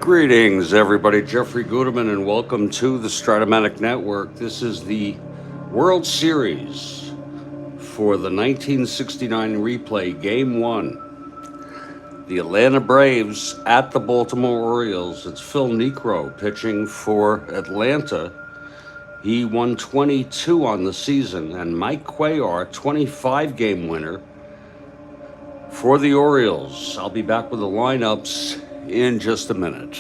Greetings, everybody. Jeffrey Guterman, and welcome to the Strat-O-Matic Network. This is the World Series for the 1969 replay, Game 1. The Atlanta Braves at the Baltimore Orioles. It's Phil Niekro pitching for Atlanta. He won 22 on the season, and Mike Cuellar, 25-game winner for the Orioles. I'll be back with the lineups in just a minute.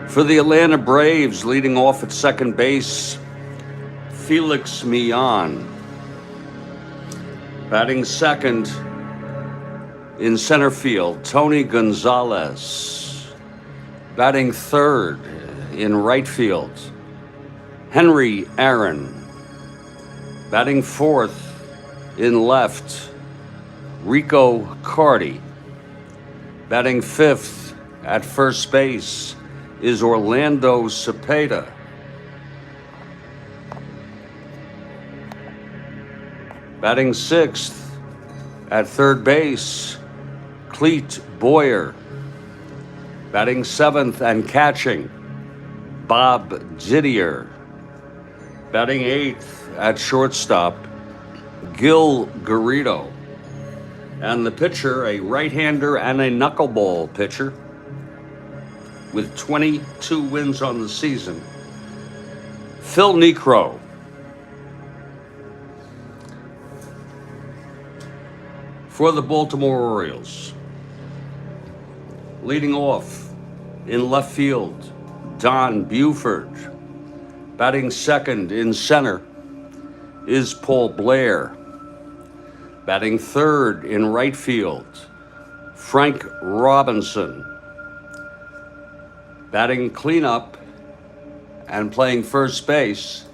For the Atlanta Braves, leading off at second base, Felix Millan. Batting second in center field, Tony Gonzalez. Batting third in right field, Henry Aaron. Batting fourth in left, Rico Carty. Batting fifth at first base is Orlando Cepeda. Batting sixth at third base, Clete Boyer. Batting seventh and catching, Bob Didier. Batting eighth at shortstop, Gil Garrido. And the pitcher, a right-hander and a knuckleball pitcher with 22 wins on the season, Phil Niekro. For the Baltimore Orioles, leading off in left field, Don Buford. Batting second in center is Paul Blair. Batting third in right field, Frank Robinson. Batting cleanup and playing first base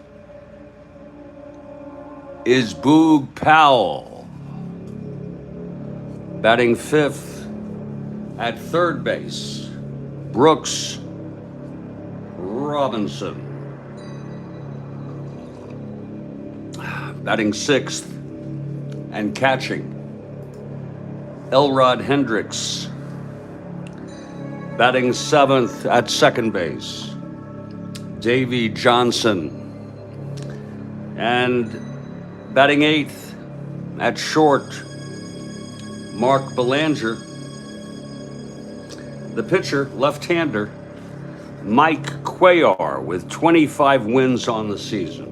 is Boog Powell. Batting fifth at third base, Brooks Robinson. Batting sixth and catching, Elrod Hendricks. Batting seventh at second base, Davey Johnson. And batting eighth at short, Mark Belanger. The pitcher, left-hander, Mike Cuellar, with 25 wins on the season.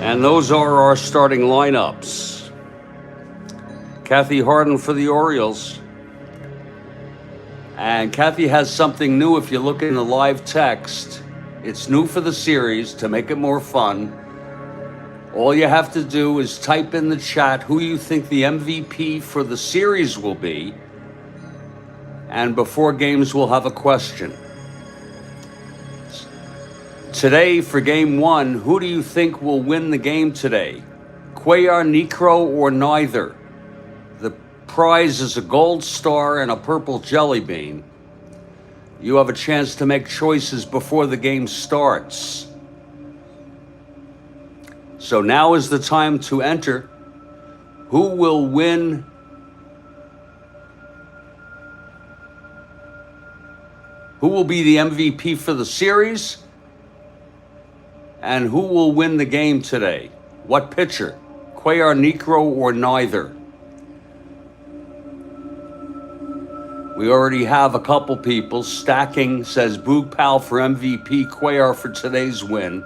And those are our starting lineups. Kathy Harden for the Orioles. And Kathy has something new if you look in the live text. It's new for the series to make it more fun. All you have to do is type in the chat who you think the MVP for the series will be. And before games, we'll have a question. Today, for game one, who do you think will win the game today? Cuellar, Niekro, or neither? The prize is a gold star and a purple jelly bean. You have a chance to make choices before the game starts. So now is the time to enter. Who will win? Who will be the MVP for the series? And who will win the game today? What pitcher? Cuellar, Niekro, or neither? We already have a couple people. Stacking says Boog Powell for MVP, Cuellar for today's win.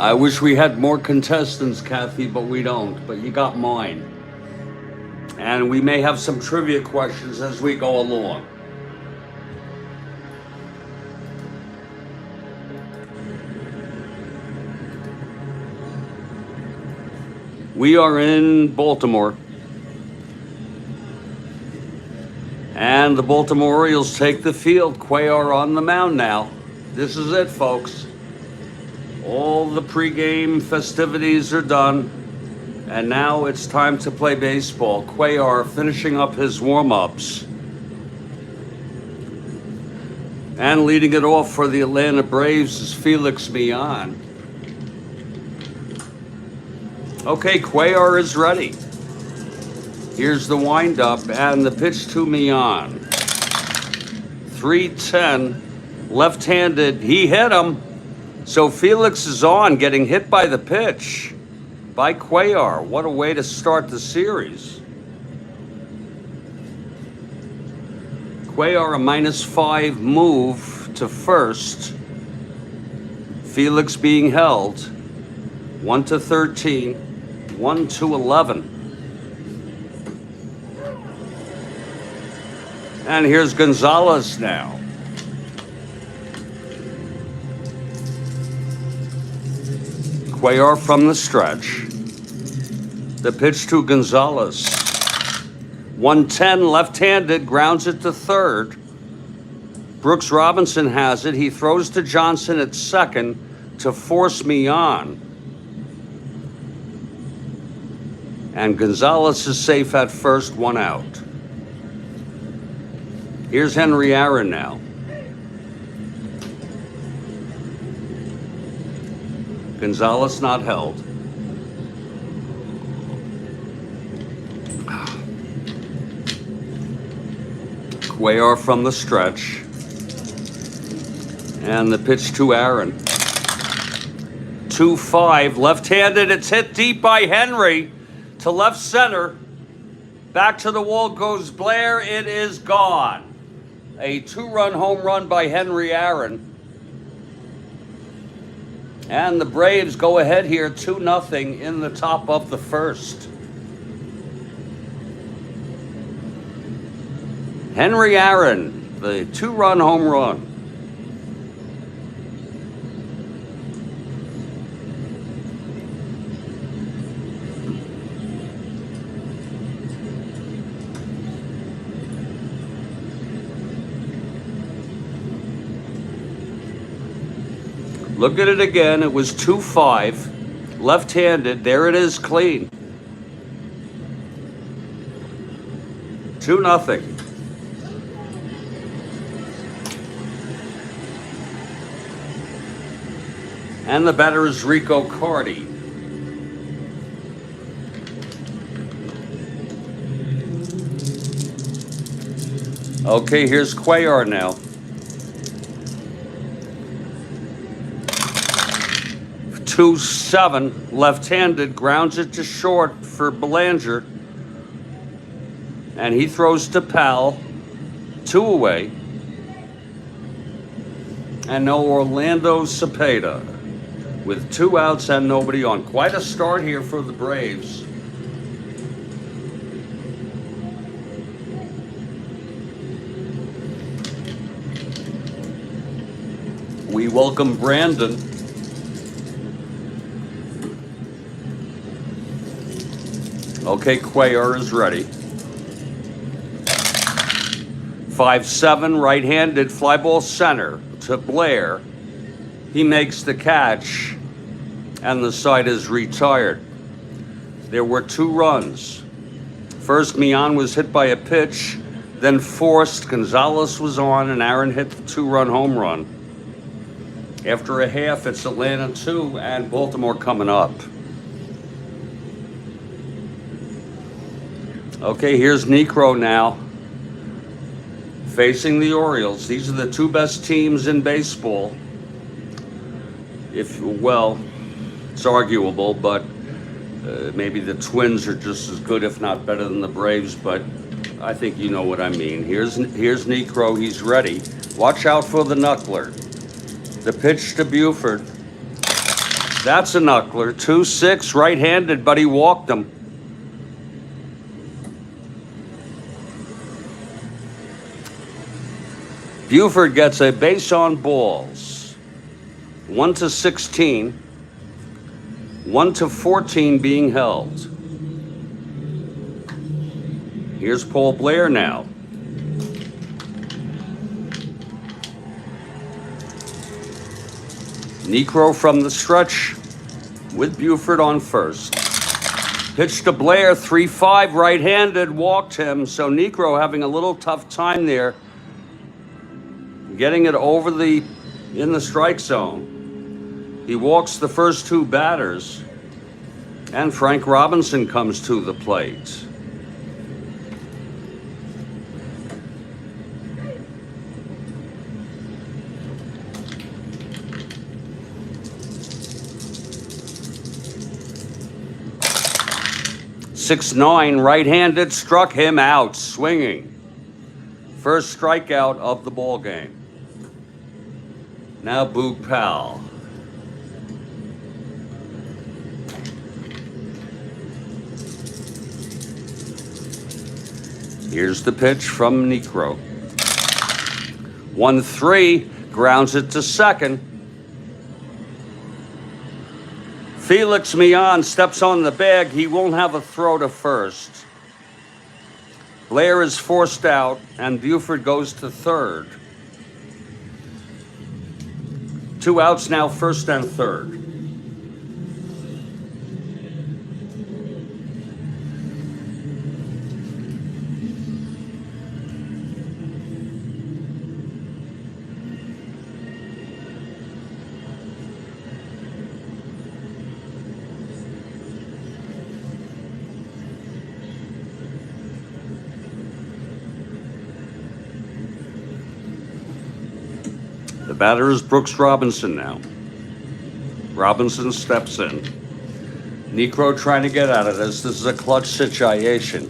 I wish we had more contestants, Kathy, but we don't. But you got mine. And we may have some trivia questions as we go along. We are in Baltimore. And the Baltimore Orioles take the field. Cuellar on the mound now. This is it, folks. All the pregame festivities are done. And now it's time to play baseball. Cuellar finishing up his warm-ups. And leading it off for the Atlanta Braves is Felix Millan. Okay, Cuellar is ready. Here's the windup and the pitch to Millan. 3-10, left-handed. He hit him. So Felix is on, getting hit by the pitch by Cuellar. What a way to start the series. Cuellar a -5 move to first. Felix being held. 1-13, 1-11. And here's Gonzalez now. Cuellar from the stretch. The pitch to Gonzalez. 110, left-handed, grounds it to third. Brooks Robinson has it. He throws to Johnson at second to force Millan. And Gonzalez is safe at first, 1 out. Here's Henry Aaron now. Gonzalez not held. Cuellar from the stretch. And the pitch to Aaron. 2-5, left-handed. It's hit deep by Henry to left center. Back to the wall goes Blair. It is gone. A 2-run home run by Henry Aaron. And the Braves go ahead here 2-0 in the top of the first. Henry Aaron, the 2-run home run. Look at it again. It was 2-5, left-handed. There it is, clean. 2-0. And the batter is Rico Carty. Okay, here's Cuellar now. 2-7, left-handed, grounds it to short for Belanger. And he throws to Powell, 2 away. And no Orlando Cepeda with 2 outs and nobody on. Quite a start here for the Braves. We welcome Brandon. Okay, Cuellar is ready. 5-7, right-handed, fly ball center to Blair. He makes the catch, and the side is retired. There were 2 runs. First, Millan was hit by a pitch, then forced. Gonzalez was on, and Aaron hit the 2-run home run. After a half, it's Atlanta 2 and Baltimore coming up. Okay, here's Niekro now, facing the Orioles. These are the 2 best teams in baseball. Well, it's arguable, but maybe the Twins are just as good, if not better than the Braves, but I think you know what I mean. Here's Niekro, he's ready. Watch out for the knuckler. The pitch to Buford. That's a knuckler. 2-6, right-handed, but he walked him. Buford gets a base on balls. 1-16. 1-14 being held. Here's Paul Blair now. Niekro from the stretch with Buford on first. Pitch to Blair, 3-5, right-handed, walked him. So Niekro having a little tough time there, getting it over in the strike zone. He walks the first two batters, and Frank Robinson comes to the plate. .69, right-handed, struck him out, swinging. First strikeout of the ball game. Now Boog Powell. Here's the pitch from Niekro. 1-3, grounds it to second. Felix Millan steps on the bag. He won't have a throw to first. Blair is forced out, and Buford goes to third. 2 outs now, first and third. The batter is Brooks Robinson now. Robinson steps in. Niekro trying to get out of this. This is a clutch situation.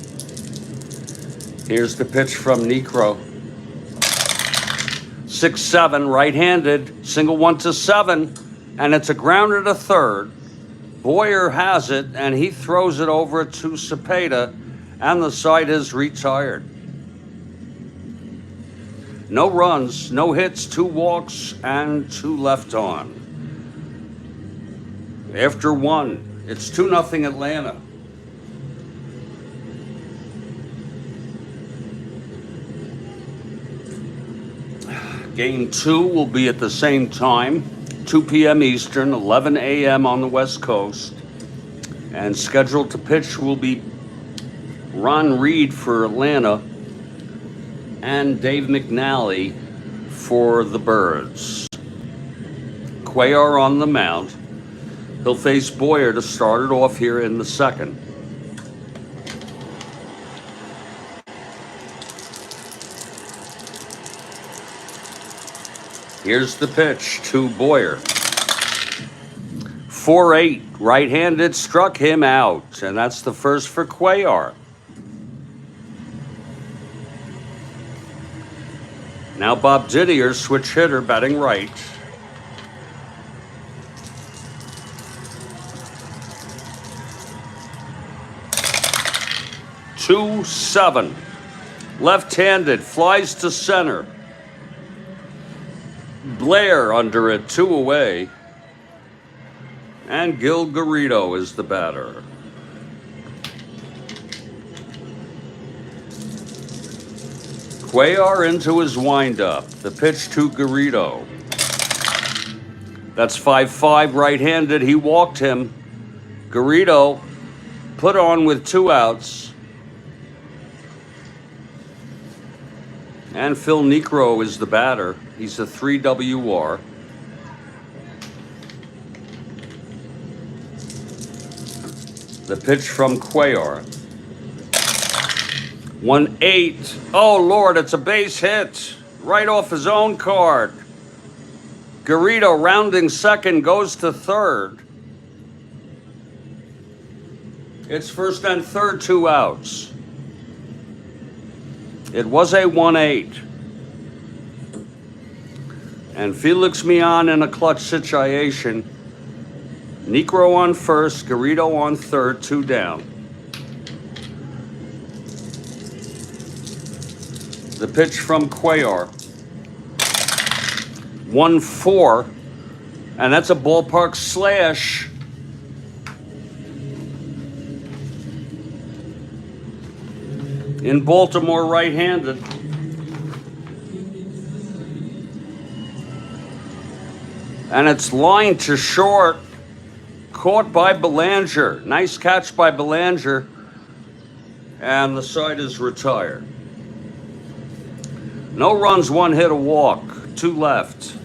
Here's the pitch from Niekro. 6-7, right-handed, single 1-7, and it's a grounder to third. Boyer has it, and he throws it over to Cepeda, and the side is retired. No runs, no hits, 2 walks, and 2 left on. After 1, it's 2-0 Atlanta. Game 2 will be at the same time, 2 p.m. Eastern, 11 a.m. on the West Coast. And scheduled to pitch will be Ron Reed for Atlanta and Dave McNally for the Birds. Cuellar on the mound. He'll face Boyer to start it off here in the second. Here's the pitch to Boyer. 4-8, right-handed, struck him out, and that's the first for Cuellar. Now Bob Didier, switch hitter, batting right. Two 7, left-handed, flies to center. Blair under it, 2 away. And Gil Garrido is the batter. Cuellar into his windup. The pitch to Garrido. That's 5-5, right-handed. He walked him. Garrido put on with 2 outs. And Phil Niekro is the batter. He's a 3 WR. The pitch from Cuellar. 1-8. Oh, Lord, it's a base hit. Right off his own card. Garrido rounding second, goes to third. It's first and third, 2 outs. It was a 1-8. And Felix Millan in a clutch situation. Niekro on first, Garrido on third, 2 down. The pitch from Cuellar. 1-4, and that's a ballpark slash. In Baltimore, right-handed. And it's lined to short. Caught by Belanger. Nice catch by Belanger. And the side is retired. No runs, 1 hit, a walk. 2 left.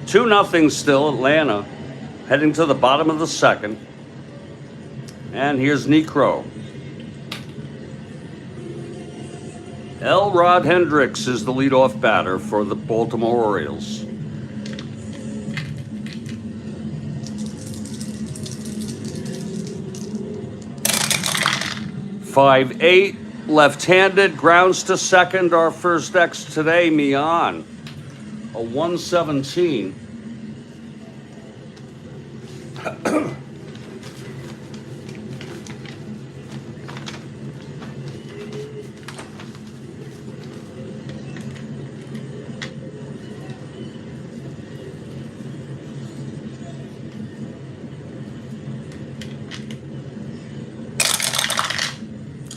2-0 still, Atlanta. Heading to the bottom of the second. And here's Niekro. Rod Hendricks is the leadoff batter for the Baltimore Orioles. 5-8, left-handed, grounds to second. Our first X today, Mian. A 117.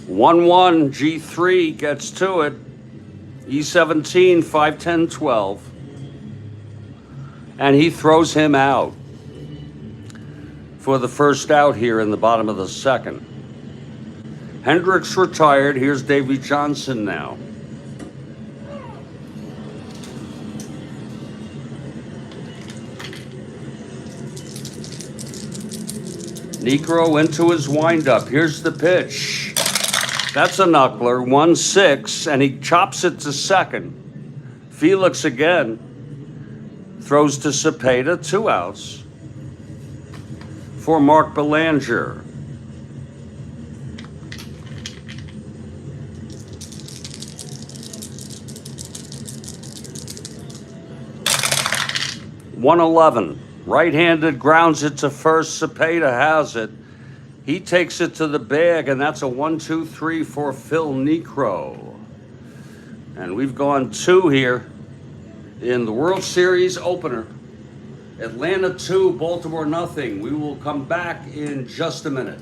One G3 gets to it. E17, 5-10, 12. And he throws him out for the first out here in the bottom of the second. Hendricks retired. Here's Davey Johnson now. Niekro into his windup. Here's the pitch. That's a knuckler, 1-6, and he chops it to second. Felix again throws to Cepeda, 2 outs for Mark Belanger. .111, right-handed, grounds it to first. Cepeda has it. He takes it to the bag, and that's a 1-2-3 for Phil Niekro. And we've gone 2 here in the World Series opener. Atlanta 2, Baltimore nothing. We will come back in just a minute.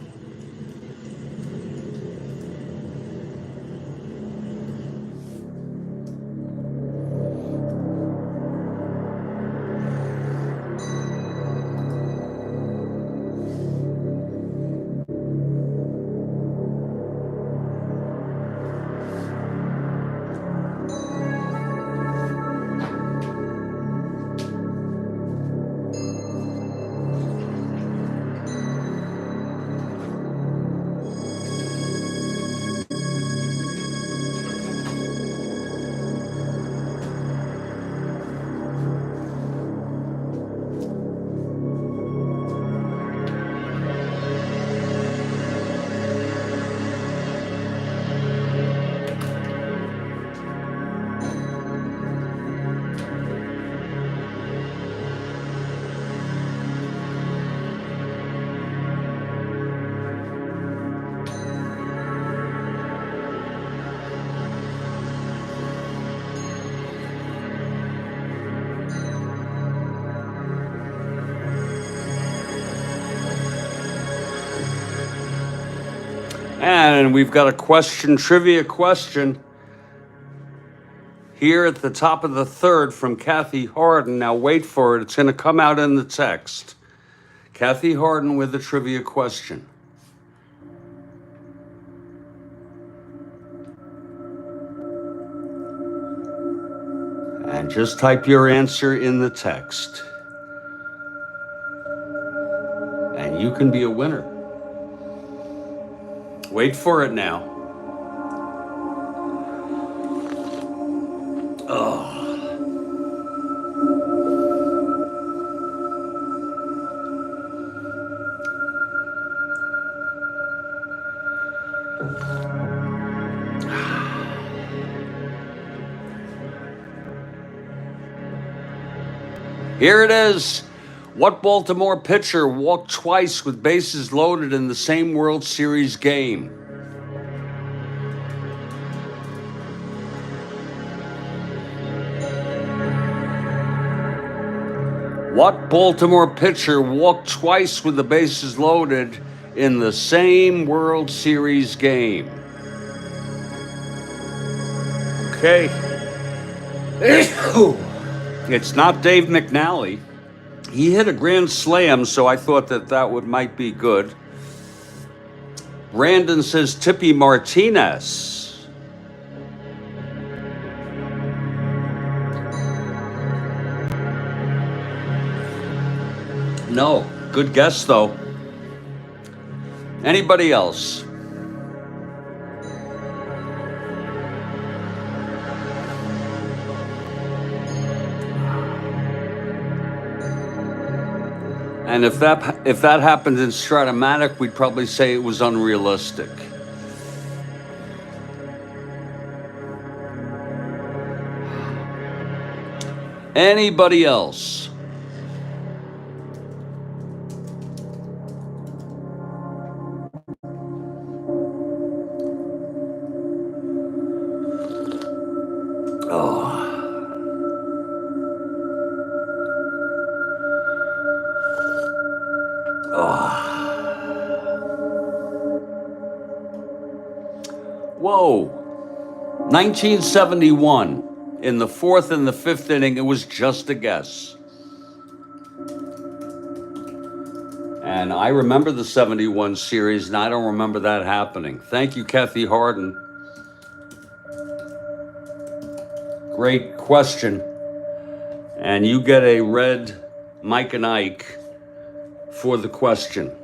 And we've got a trivia question here at the top of the third from Kathy Harden. Now wait for it. It's going to come out in the text. Kathy Harden with a trivia question. And just type your answer in the text. And you can be a winner. Wait for it now. Oh. Here it is. What Baltimore pitcher walked twice with bases loaded in the same World Series game? What Baltimore pitcher walked twice with the bases loaded in the same World Series game? Okay. It's not Dave McNally. He hit a grand slam, so I thought that might be good. Brandon says Tippy Martinez. No, good guess though. Anybody else? And if that happened in Strat-O-Matic, we'd probably say it was unrealistic. Anybody else? Whoa, 1971, in the fourth and the fifth inning, it was just a guess. And I remember the 71 series, and I don't remember that happening. Thank you, Kathy Harden. Great question. And you get a red Mike and Ike for the question.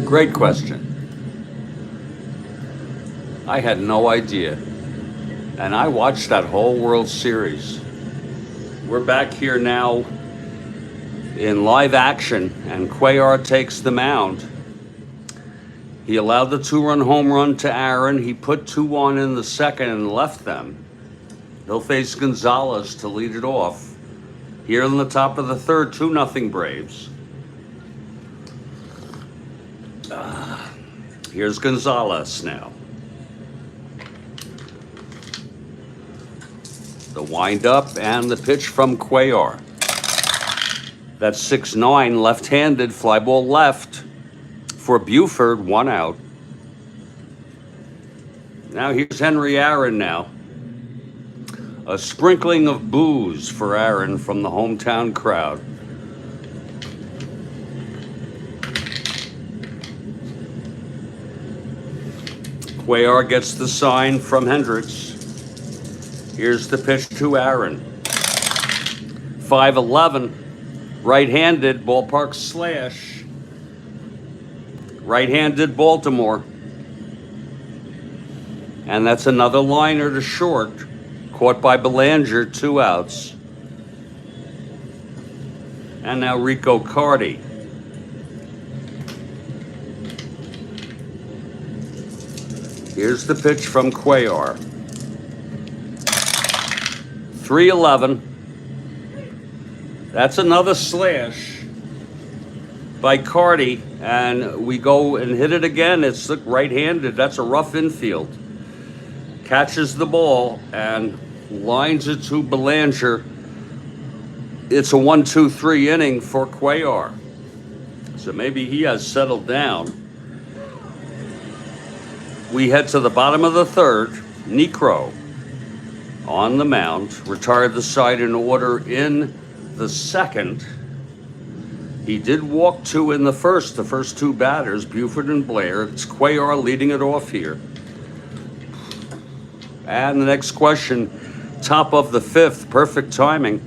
Great question. I had no idea. And I watched that whole World Series. We're back here now in live action, and Cuellar takes the mound. He allowed the 2-run home run to Aaron. He put 2 on in the second and left them. He'll face Gonzalez to lead it off. Here in the top of the third, 2-0 Braves. Here's Gonzalez now. The windup and the pitch from Cuellar. That's 6-9, left-handed, fly ball left for Buford, 1 out. Now here's Henry Aaron now. A sprinkling of boos for Aaron from the hometown crowd. Cuellar gets the sign from Hendricks. Here's the pitch to Aaron. 5-11, right-handed, ballpark slash. Right-handed Baltimore. And that's another liner to short. Caught by Belanger, 2 outs. And now Rico Carty. Here's the pitch from Cuellar. 3-11. That's another slash by Carty, and we go and hit it again. It's right-handed. That's a rough infield. Catches the ball and lines it to Belanger. It's a 1-2-3 inning for Cuellar. So maybe he has settled down. We head to the bottom of the third. Niekro on the mound, retired the side in order in the second. He did walk 2 in the first 2 batters, Buford and Blair. It's Cuellar leading it off here. And the next question, top of the 5th, perfect timing.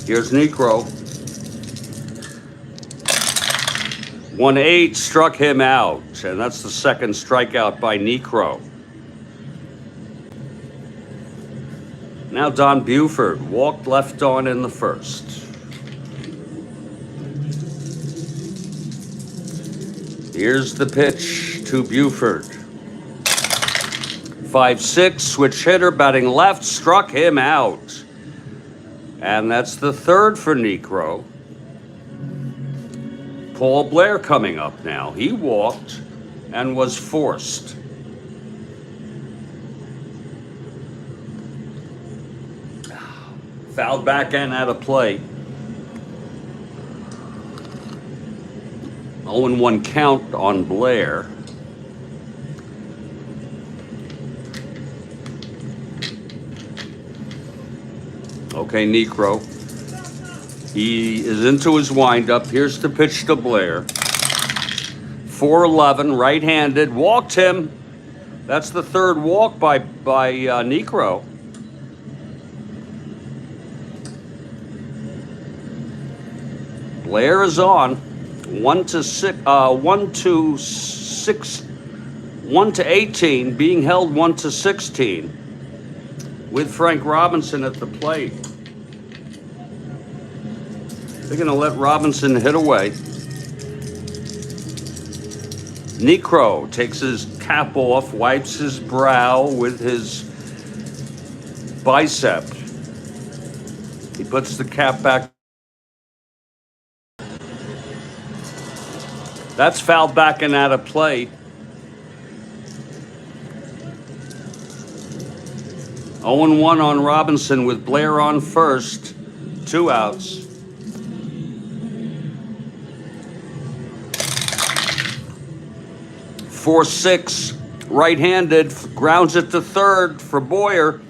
Here's Niekro. 1-8 struck him out, and that's the second strikeout by Niekro. Now Don Buford walked left on in the first. Here's the pitch to Buford. 5-6, switch hitter, batting left, struck him out. And that's the third for Niekro. Paul Blair coming up now. He walked and was forced. Fouled back and out of play. 0-1 count on Blair. Okay, Niekro. He is into his windup. Here's the pitch to Blair. 4-11, right-handed. Walked him. That's the third walk by Niekro. Blair is on. 1-18, being held 1-16, with Frank Robinson at the plate. They're going to let Robinson hit away. Niekro takes his cap off, wipes his brow with his bicep. He puts the cap back. That's fouled back and out of play. 0-1 on Robinson with Blair on first. 2 outs. 4-6, right-handed, grounds it to third for Boyer,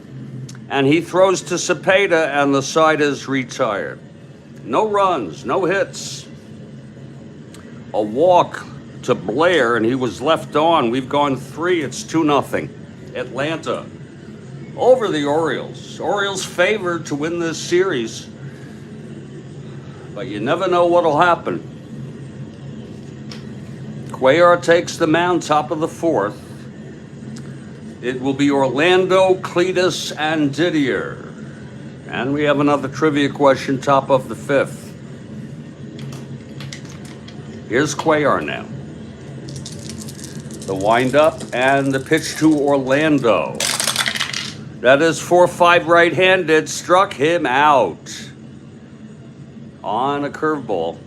and he throws to Cepeda, and the side is retired. No runs, no hits. A walk to Blair, and he was left on. We've gone 3. It's 2-0. Atlanta over the Orioles. Orioles favored to win this series, but you never know what'll happen. Cuellar takes the mound, top of the 4th. It will be Orlando, Cletus, and Didier. And we have another trivia question, top of the 5th. Here's Cuellar now. The windup and the pitch to Orlando. That is 4-5 right-handed, struck him out on a curveball.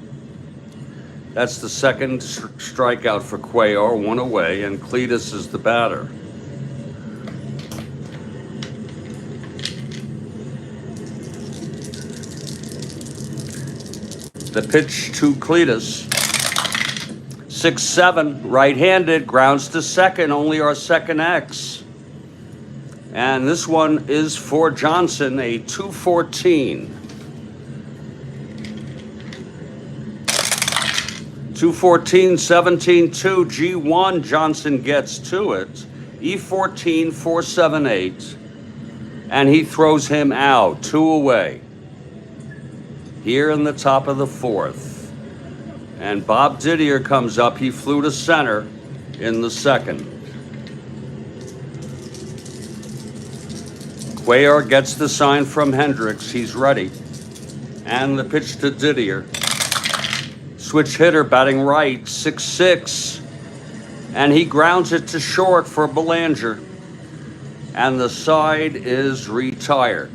That's the second strikeout for Cuellar, 1 away, and Cletus is the batter. The pitch to Cletus. 6-7, right-handed, grounds to second, only our second X. And this one is for Johnson, a 2-14. 2-14, 17-2, G1, Johnson gets to it. E14, 4-7-8. And he throws him out, 2 away. Here in the top of the 4th. And Bob Didier comes up. He flew to center in the 2nd. Cuellar gets the sign from Hendricks. He's ready. And the pitch to Didier. Switch hitter batting right, 6-6. And he grounds it to short for Belanger. And the side is retired.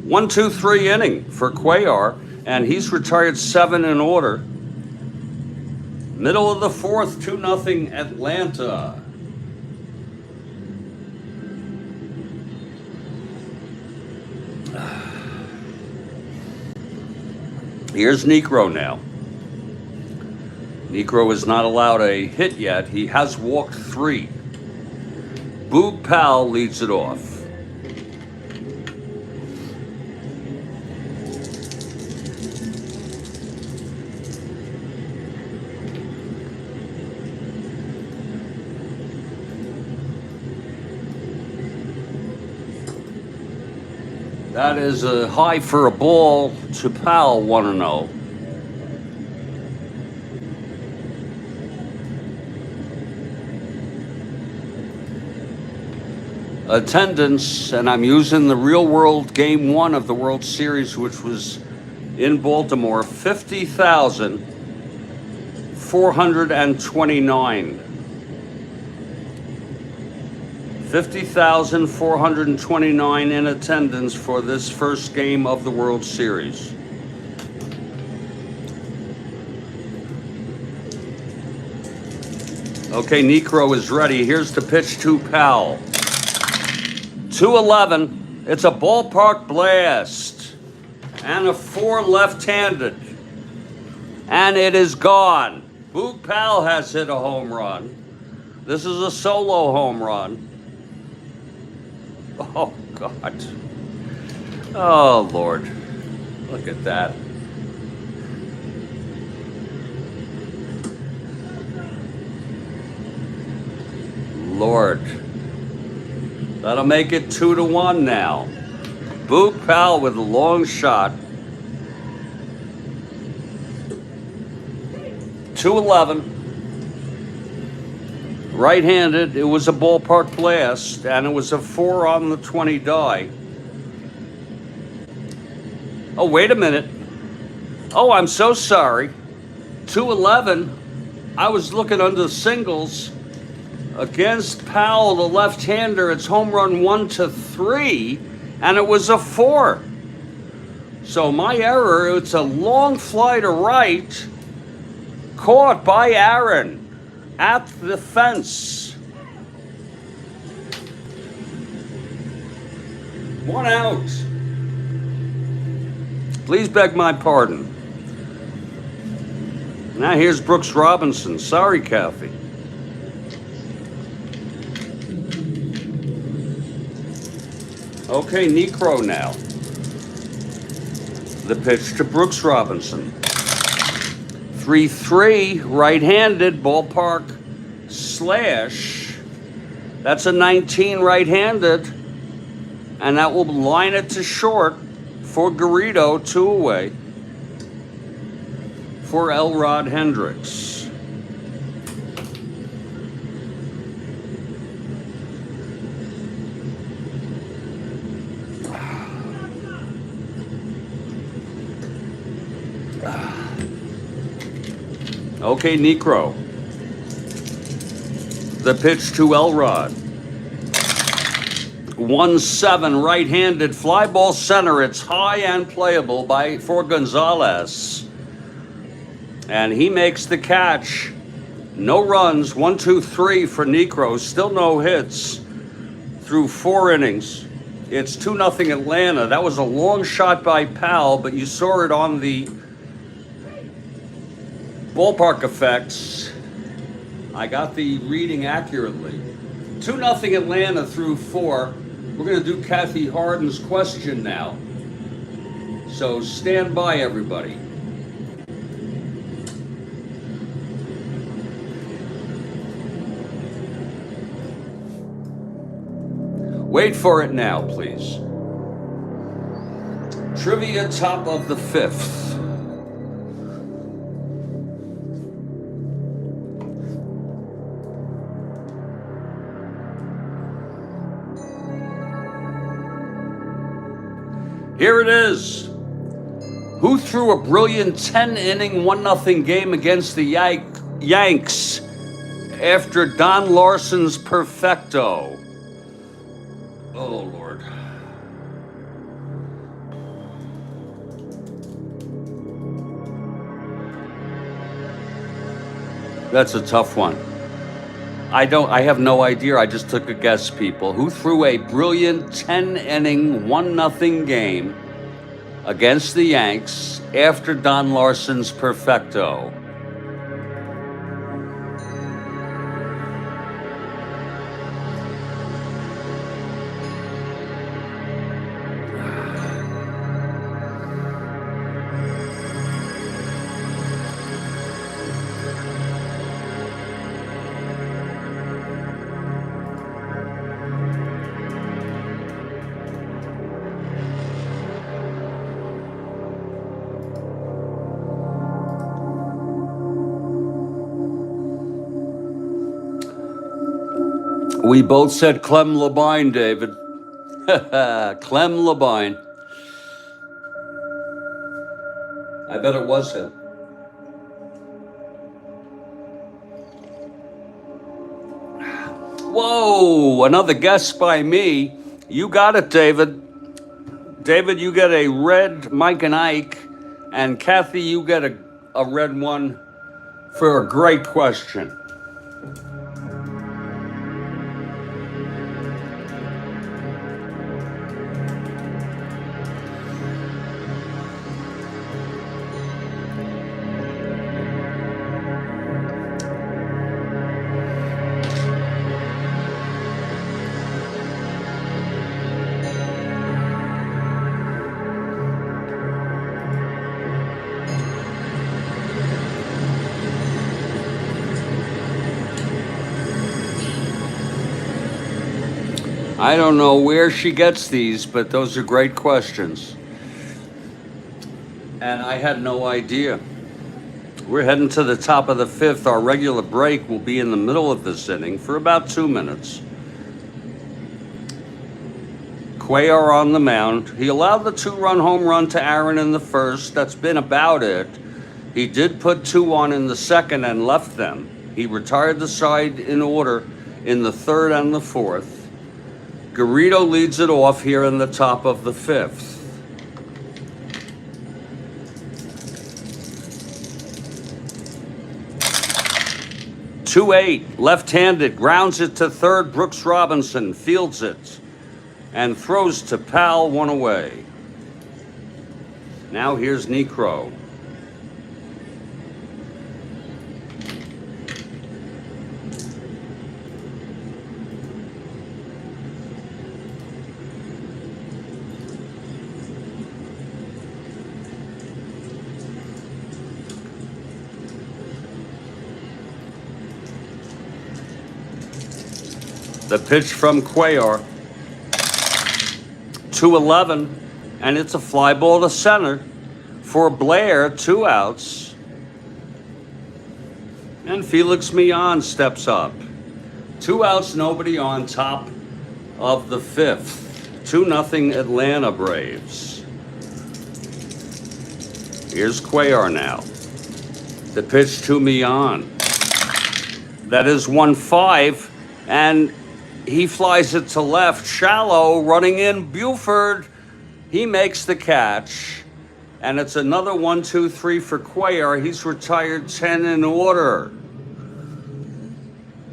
1-2-3 inning for Cuellar, and he's retired 7 in order. Middle of the 4th, 2-0 Atlanta. Here's Niekro now. Niekro is not allowed a hit yet. He has walked 3. Boog Powell leads it off. That is a high for a ball to Powell, 1-0. Attendance, and I'm using the real world game 1 of the World Series, which was in Baltimore, 50,429. 50,429 in attendance for this first game of the World Series. Okay, Niekro is ready. Here's the pitch to Powell. 211. It's a ballpark blast. And a 4 left-handed. And it is gone. Boog Powell has hit a home run. This is a solo home run. Oh, God. Oh, Lord. Look at that. Lord. That'll make it 2-1 now. Boog Powell with a long shot. 211. Right-handed. It was a ballpark blast, and it was a 4 on the 20 die. Oh, wait a minute. Oh, I'm so sorry. 211. I was looking under singles. Against Powell, the left-hander, it's home run 1-3, and it was a 4. So my error, it's a long fly to right, caught by Aaron at the fence. 1 out. Please beg my pardon. Now here's Brooks Robinson. Sorry, Kathy. Okay, Niekro now. The pitch to Brooks Robinson. 3-3, right-handed, ballpark slash. That's a 19 right-handed. And that will line it to short for Garrido, 2 away for Elrod Hendricks. Okay, Niekro. The pitch to Elrod. 1-7, right-handed, fly ball center. It's high and playable for Gonzalez. And he makes the catch. No runs, 1-2-3 for Niekro. Still no hits through 4 innings. It's 2-0 Atlanta. That was a long shot by Powell, but you saw it on the ballpark effects. I got the reading accurately. 2-0 Atlanta through 4. We're going to do Kathy Harden's question now. So stand by, everybody. Wait for it now, please. Trivia top of the 5th. Here it is. Who threw a brilliant 10-inning, 1-0 game against the Yanks after Don Larsen's perfecto? Oh, Lord. That's a tough one. I have no idea. I just took a guess, people. Who threw a brilliant 10-inning, 1-0 game against the Yanks after Don Larsen's perfecto? We both said Clem Labine, David. Clem Labine. I bet it was him. Whoa, another guess by me. You got it, David. David, you get a red Mike and Ike, and Kathy, you get a red one for a great question. I don't know where she gets these, but those are great questions. And I had no idea. We're heading to the top of the fifth. Our regular break will be in the middle of this inning for about 2 minutes. Cuellar on the mound. He allowed the 2-run home run to Aaron in the first. That's been about it. He did put 2 on in the second and left them. He retired the side in order in the third and the fourth. Garrido leads it off here in the top of the fifth. Two eight, left-handed, grounds it to third. Brooks Robinson fields it and throws to Pal, one away. Now here's Niekro. The pitch from Cuellar, 2-11, and it's a fly ball to center for Blair, 2 outs. And Felix Millan steps up. 2 outs, nobody on, top of the fifth. 2-0 Atlanta Braves. Here's Cuellar now. The pitch to Millan. That is 1-5, and he flies it to left, shallow, running in Buford. He makes the catch, and it's another 1-2-3 for Cuellar. He's retired 10 in order.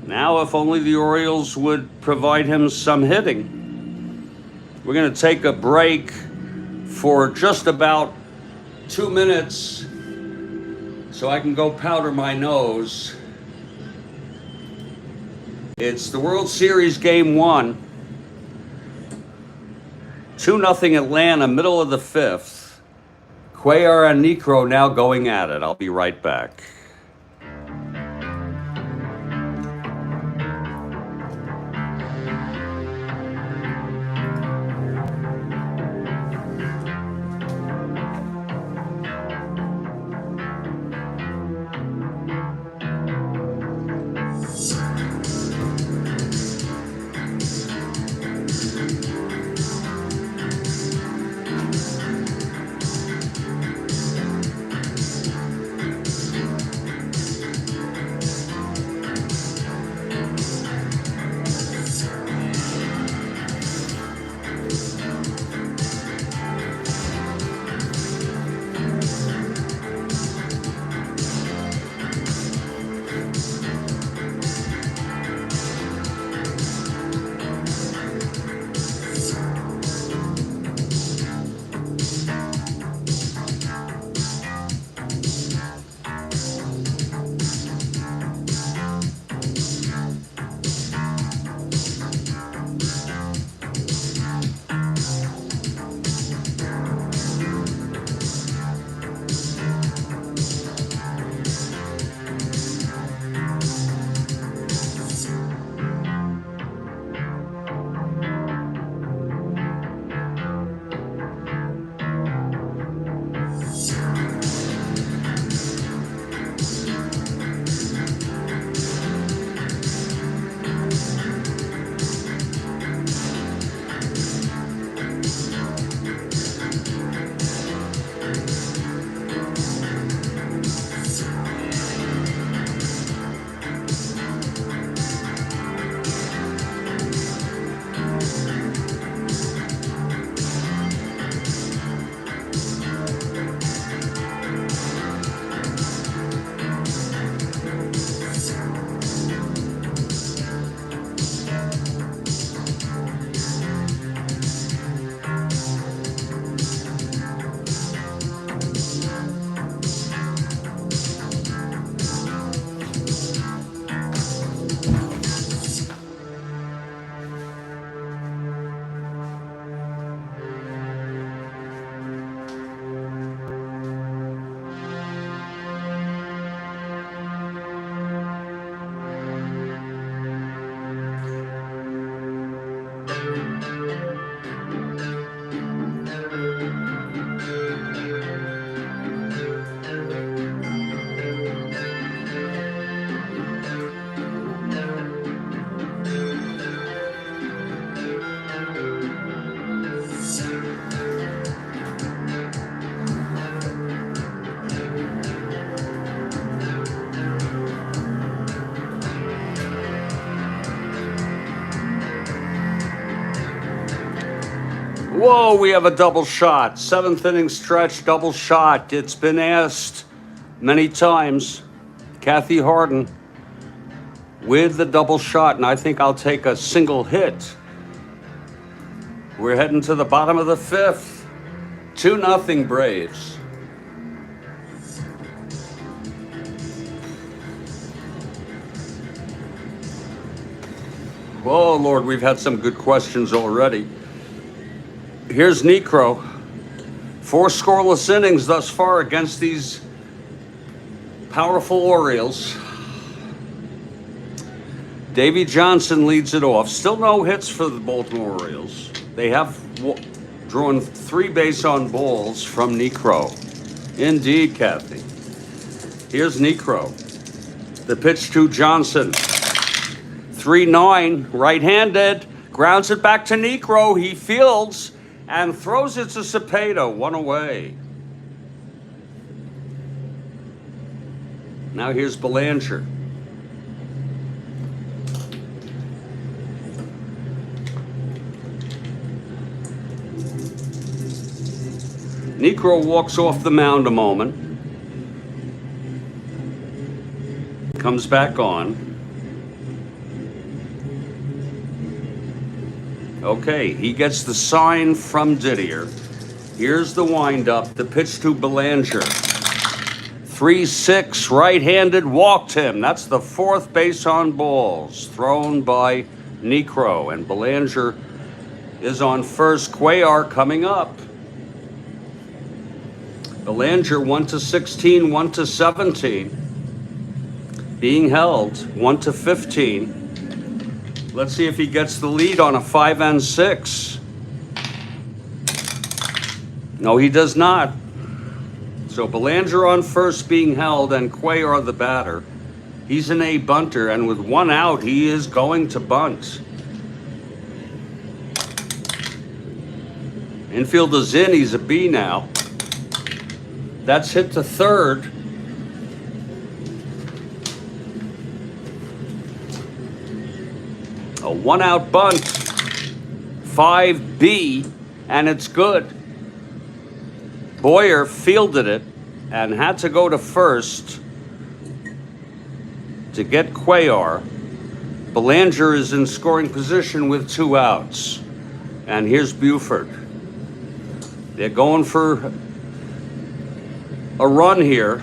Now, if only the Orioles would provide him some hitting. We're going to take a break for just about 2 minutes so I can go powder my nose. It's the World Series Game 1. 2-0 Atlanta, middle of the fifth. Cuellar and Niekro now going at it. I'll be right back. Whoa, we have a double shot. 7th inning stretch, double shot. It's been asked many times. Kathy Harden with the double shot, and I think I'll take a single hit. We're heading to the bottom of the 5th. 2-0 Braves. Oh, Lord, we've had some good questions already. Here's Niekro. 4 scoreless innings thus far against these powerful Orioles. Davey Johnson leads it off. Still no hits for the Baltimore Orioles. They have drawn 3 base on balls from Niekro. Indeed, Kathy. Here's Niekro. The pitch to Johnson. 3-9, right-handed. Grounds it back to Niekro. He fields and throws it to Cepeda. 1 away. Now here's Belanger. Niekro walks off the mound a moment. Comes back on. Okay, he gets the sign from Didier. Here's the windup, the pitch to Belanger. 3-6, right-handed, walked him. That's the 4th base on balls, thrown by Niekro. And Belanger is on first. Cuellar coming up. Belanger 1-16, 1-17. Being held 1-15. Let's see if he gets the lead on a 5 and 6. No, he does not. So Belanger on first being held and Cuellar the batter. He's an A bunter, and with 1 out, he is going to bunt. Infield is in, he's a B now. That's hit to third. A 1-out bunt, 5B, and it's good. Boyer fielded it and had to go to first to get Cuellar. Belanger is in scoring position with 2 outs. And here's Buford. They're going for a run here,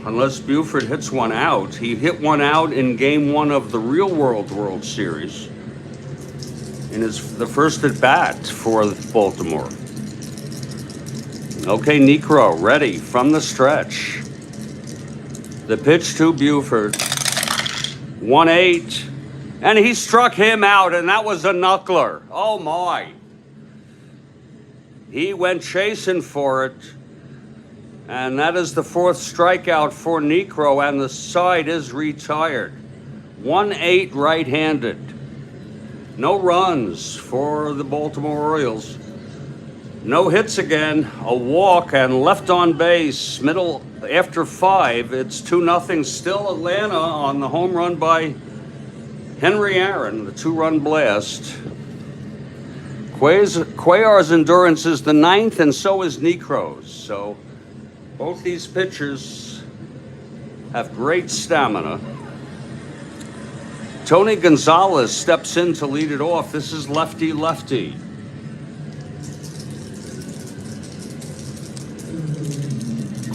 unless Buford hits 1 out. He hit 1 out in Game 1 of the Real World Series. In the first at bat for Baltimore. Okay, Niekro ready from the stretch. The pitch to Buford. 1-8. And he struck him out, and that was a knuckler. Oh my. He went chasing for it. And that is the 4th strikeout for Niekro, and the side is retired. 1-8 right-handed. No runs for the Baltimore Orioles. No hits again, a walk, and left on base. Middle after 5, it's 2-0 still Atlanta on the home run by Henry Aaron, the 2-run blast. Cuellar's endurance is the 9th, and so is Niekro's. So both these pitchers have great stamina. Tony Gonzalez steps in to lead it off. This is lefty-lefty.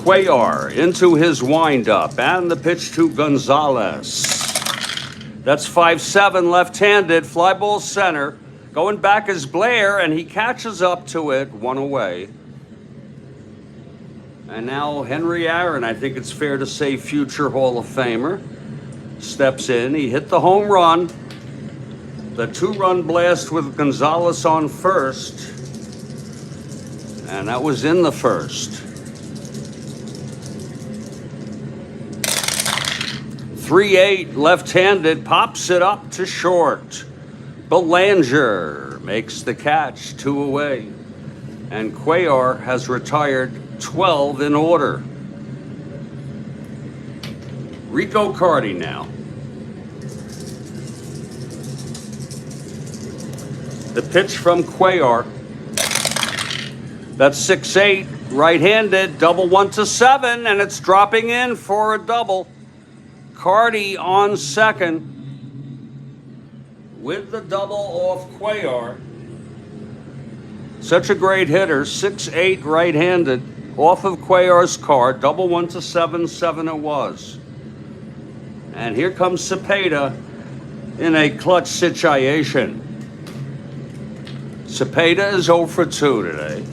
Cuellar into his windup, and the pitch to Gonzalez. That's 5-7 left-handed, fly ball center. Going back is Blair, and he catches up to it, 1 away. And now Henry Aaron, I think it's fair to say future Hall of Famer, steps in. He hit the home run. The 2-run blast with Gonzalez on first. And that was in the first. 3-8 left-handed, pops it up to short. Belanger makes the catch, 2 away. And Cuellar has retired 12 in order. Rico Carty now. The pitch from Cuellar. That's 6-8, right-handed, double 1-7, and it's dropping in for a double. Cardi on second with the double off Cuellar. Such a great hitter, 6-8, right-handed, off of Cuellar's card, double 1-7, 7 it was. And here comes Cepeda in a clutch situation. Cepeda is 0 for 2 today.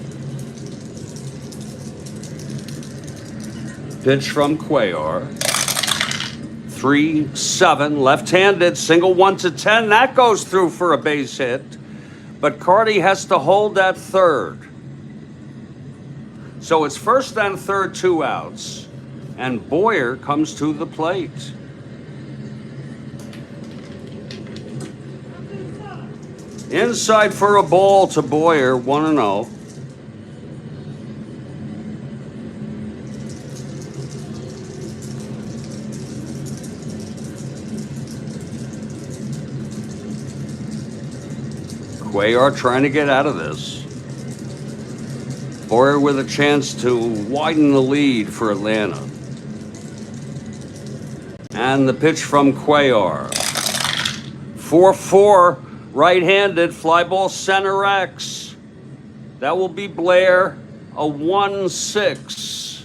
Pitch from Cuellar. 3-7, left-handed, single 1-10. That goes through for a base hit. But Cardi has to hold that third. So it's first and third, 2 outs. And Boyer comes to the plate. Inside for a ball to Boyer, 1-0. Cuellar trying to get out of this. Boyer with a chance to widen the lead for Atlanta. And the pitch from Cuellar. 4-4, right-handed, fly ball center X. That will be Blair, a 1-6.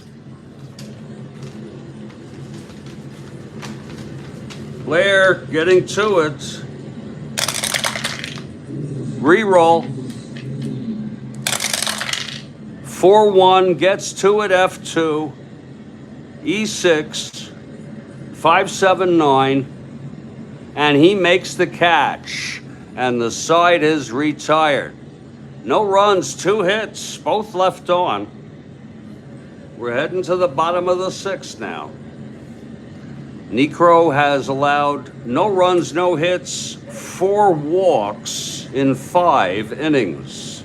Blair getting to it. Reroll. 4-1, gets to it, F2. E6. 5-7-9. And he makes the catch. And the side is retired. No runs, 2 hits, both left on. We're heading to the bottom of the 6th now. Niekro has allowed no runs, no hits, 4 walks in 5 innings.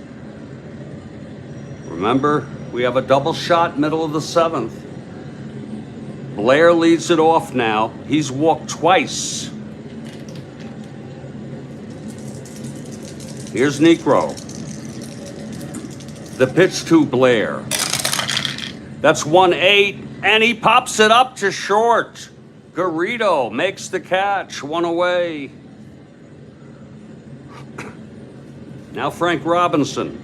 Remember, we have a double shot middle of the 7th. Blair leads it off now. He's walked twice. Here's Niekro. The pitch to Blair. That's 1-8, and he pops it up to short. Garrido makes the catch, 1 away. Now Frank Robinson.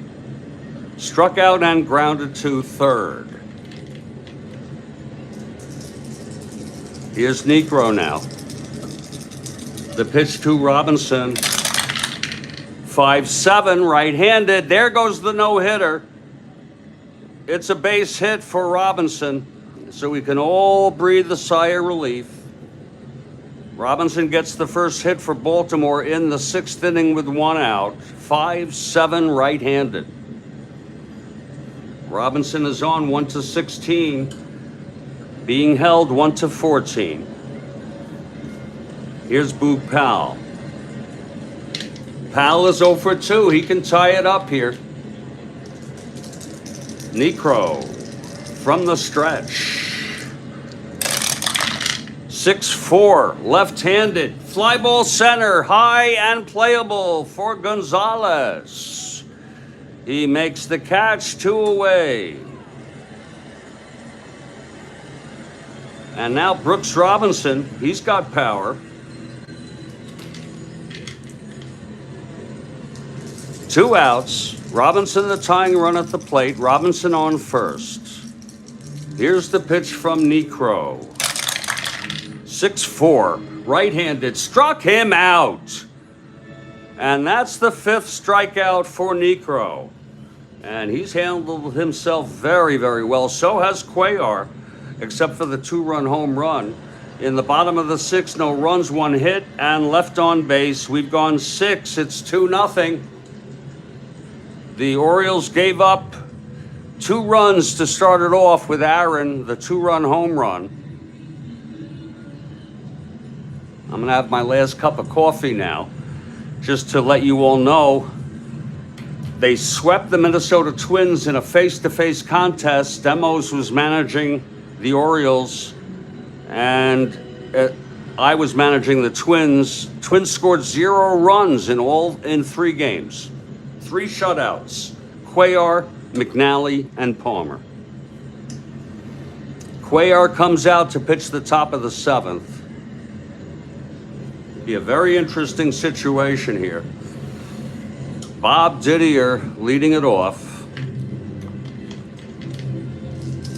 Struck out and grounded to third. Here's Niekro now. The pitch to Robinson. 5-7, right-handed. There goes the no-hitter. It's a base hit for Robinson, so we can all breathe a sigh of relief. Robinson gets the first hit for Baltimore in the 6th inning with 1 out. 5-7, right-handed. Robinson is on 1-16, being held 1-14. Here's Boog Powell. Powell is 0 for 2. He can tie it up here. Niekro from the stretch. 6-4, left-handed. Fly ball center, high and playable for Gonzalez. He makes the catch, 2 away. And now Brooks Robinson, he's got power. 2 outs. Robinson the tying run at the plate. Robinson on first. Here's the pitch from Niekro. 6-4, right-handed. Struck him out. And that's the 5th strikeout for Niekro. And he's handled himself very, very well. So has Cuellar, except for the 2-run home run. In the bottom of the 6th, no runs, 1 hit, and left on base. We've gone 6. It's 2-0. The Orioles gave up 2 runs to start it off with Aaron, the 2-run home run. I'm going to have my last cup of coffee now, just to let you all know. They swept the Minnesota Twins in a face-to-face contest. Demos was managing the Orioles, and I was managing the Twins. Twins scored 0 runs in 3 games. 3 shutouts. Cuellar McNally, and Palmer. Cuellar comes out to pitch the top of the 7th. Be a very interesting situation here. Bob Didier leading it off.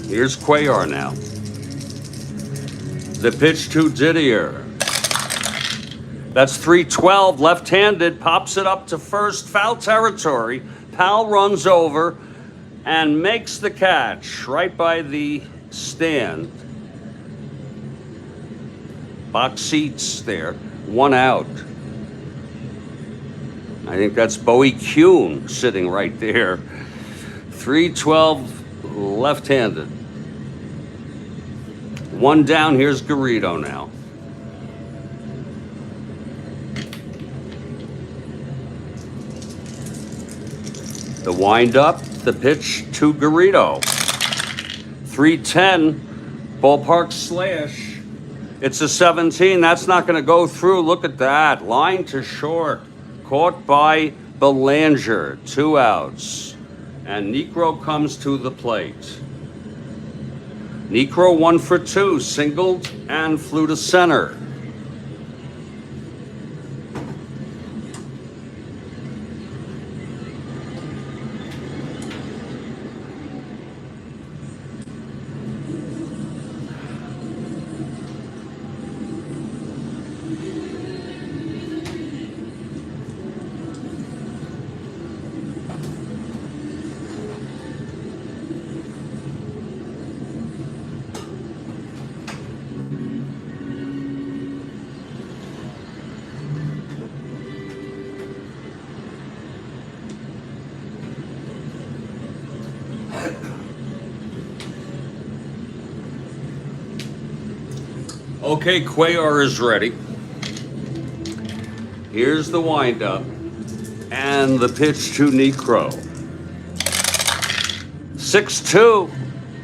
Here's Cuellar now. The pitch to Didier. That's 3-12, left-handed, pops it up to first, foul territory. Powell runs over and makes the catch right by the stand. Box seats there, 1 out. I think that's Bowie Kuhn sitting right there. 3-12, left-handed. 1 down, here's Garrido now. The windup, the pitch to Garrido. 3-10, ballpark slash. It's a 17, that's not gonna go through. Look at that, line to short. Caught by Belanger, 2 outs. And Niekro comes to the plate. Niekro 1 for 2, singled and flew to center. Okay, Cuellar is ready. Here's the windup and the pitch to Niekro. 6-2,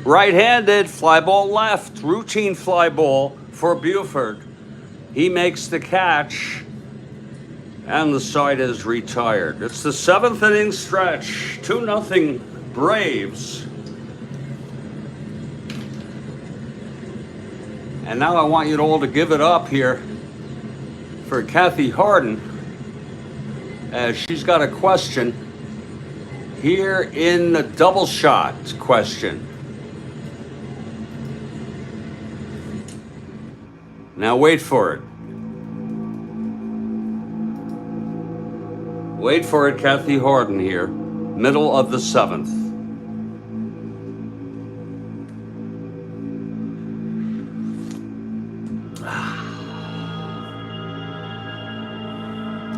right-handed, fly ball left, routine fly ball for Buford. He makes the catch, and the side is retired. It's the 7th inning stretch, 2-0 Braves. And now I want you all to give it up here for Kathy Harden, as she's got a question here in the double shot question. Now wait for it. Wait for it, Kathy Harden here, middle of the 7th.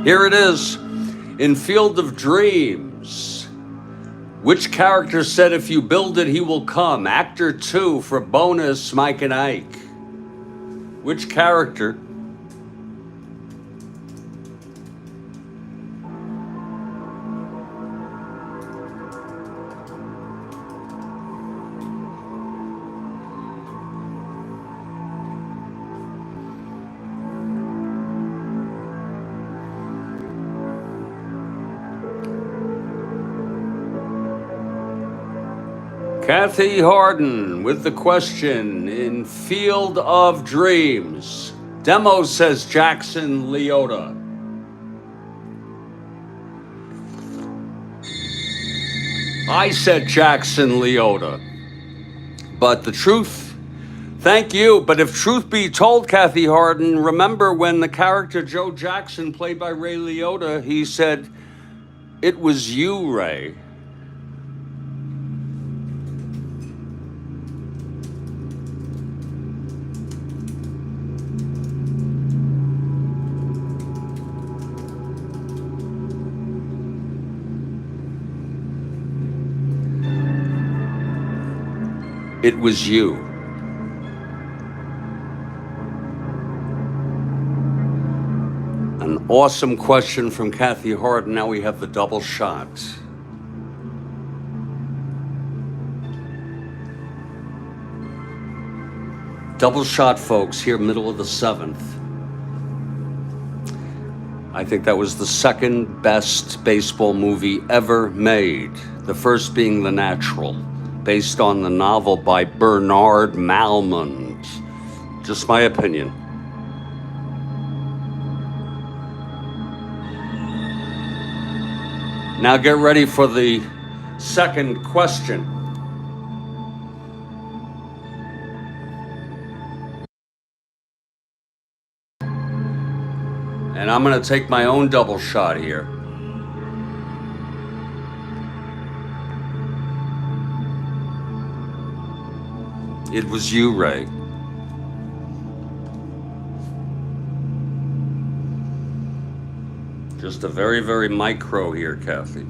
Here it is, in Field of Dreams. Which character said, if you build it, he will come? Actor 2 for bonus, Mike and Ike. Which character? Kathy Harden with the question in Field of Dreams. Demo says Jackson Leota. I said Jackson Leota. But the truth, thank you, but if truth be told, Kathy Harden, remember when the character Joe Jackson, played by Ray Liotta, he said, "It was you, Ray." It was you. An awesome question from Kathy Harden. Now we have the double shot. Double shot, folks, here middle of the 7th. I think that was the second best baseball movie ever made. The first being The Natural, based on the novel by Bernard Malmond. Just my opinion. Now get ready for the second question. And I'm going to take my own double shot here. It was you, Ray. Just a very, very micro here, Kathy.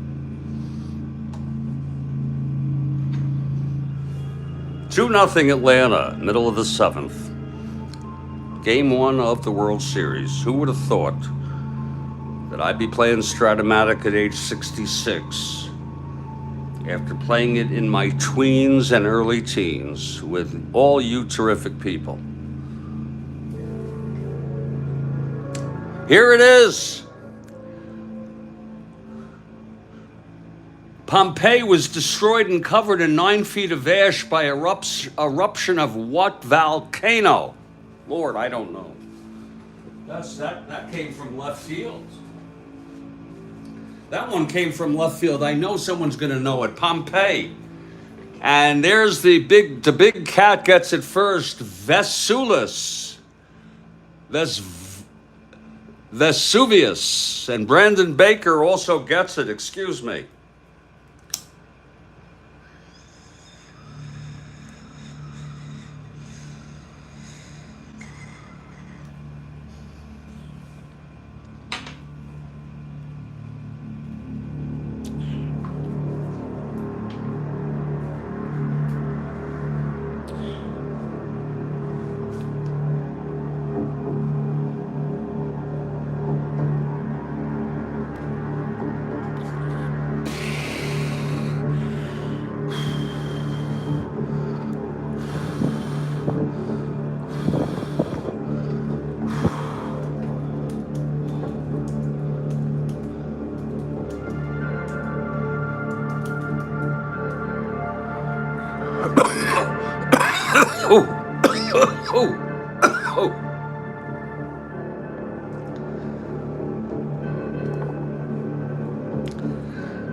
2-0 Atlanta, middle of the 7th. Game 1 of the World Series. Who would have thought that I'd be playing Strat-O-Matic at age 66 after playing it in my tweens and early teens with all you terrific people. Here it is. Pompeii was destroyed and covered in 9 feet of ash by eruption of what volcano? Lord, I don't know. That came from left field. That one came from left field. I know someone's going to know it. Pompeii. And there's the big cat gets it first. Vesuvius. Vesuvius. And Brandon Baker also gets it. Excuse me.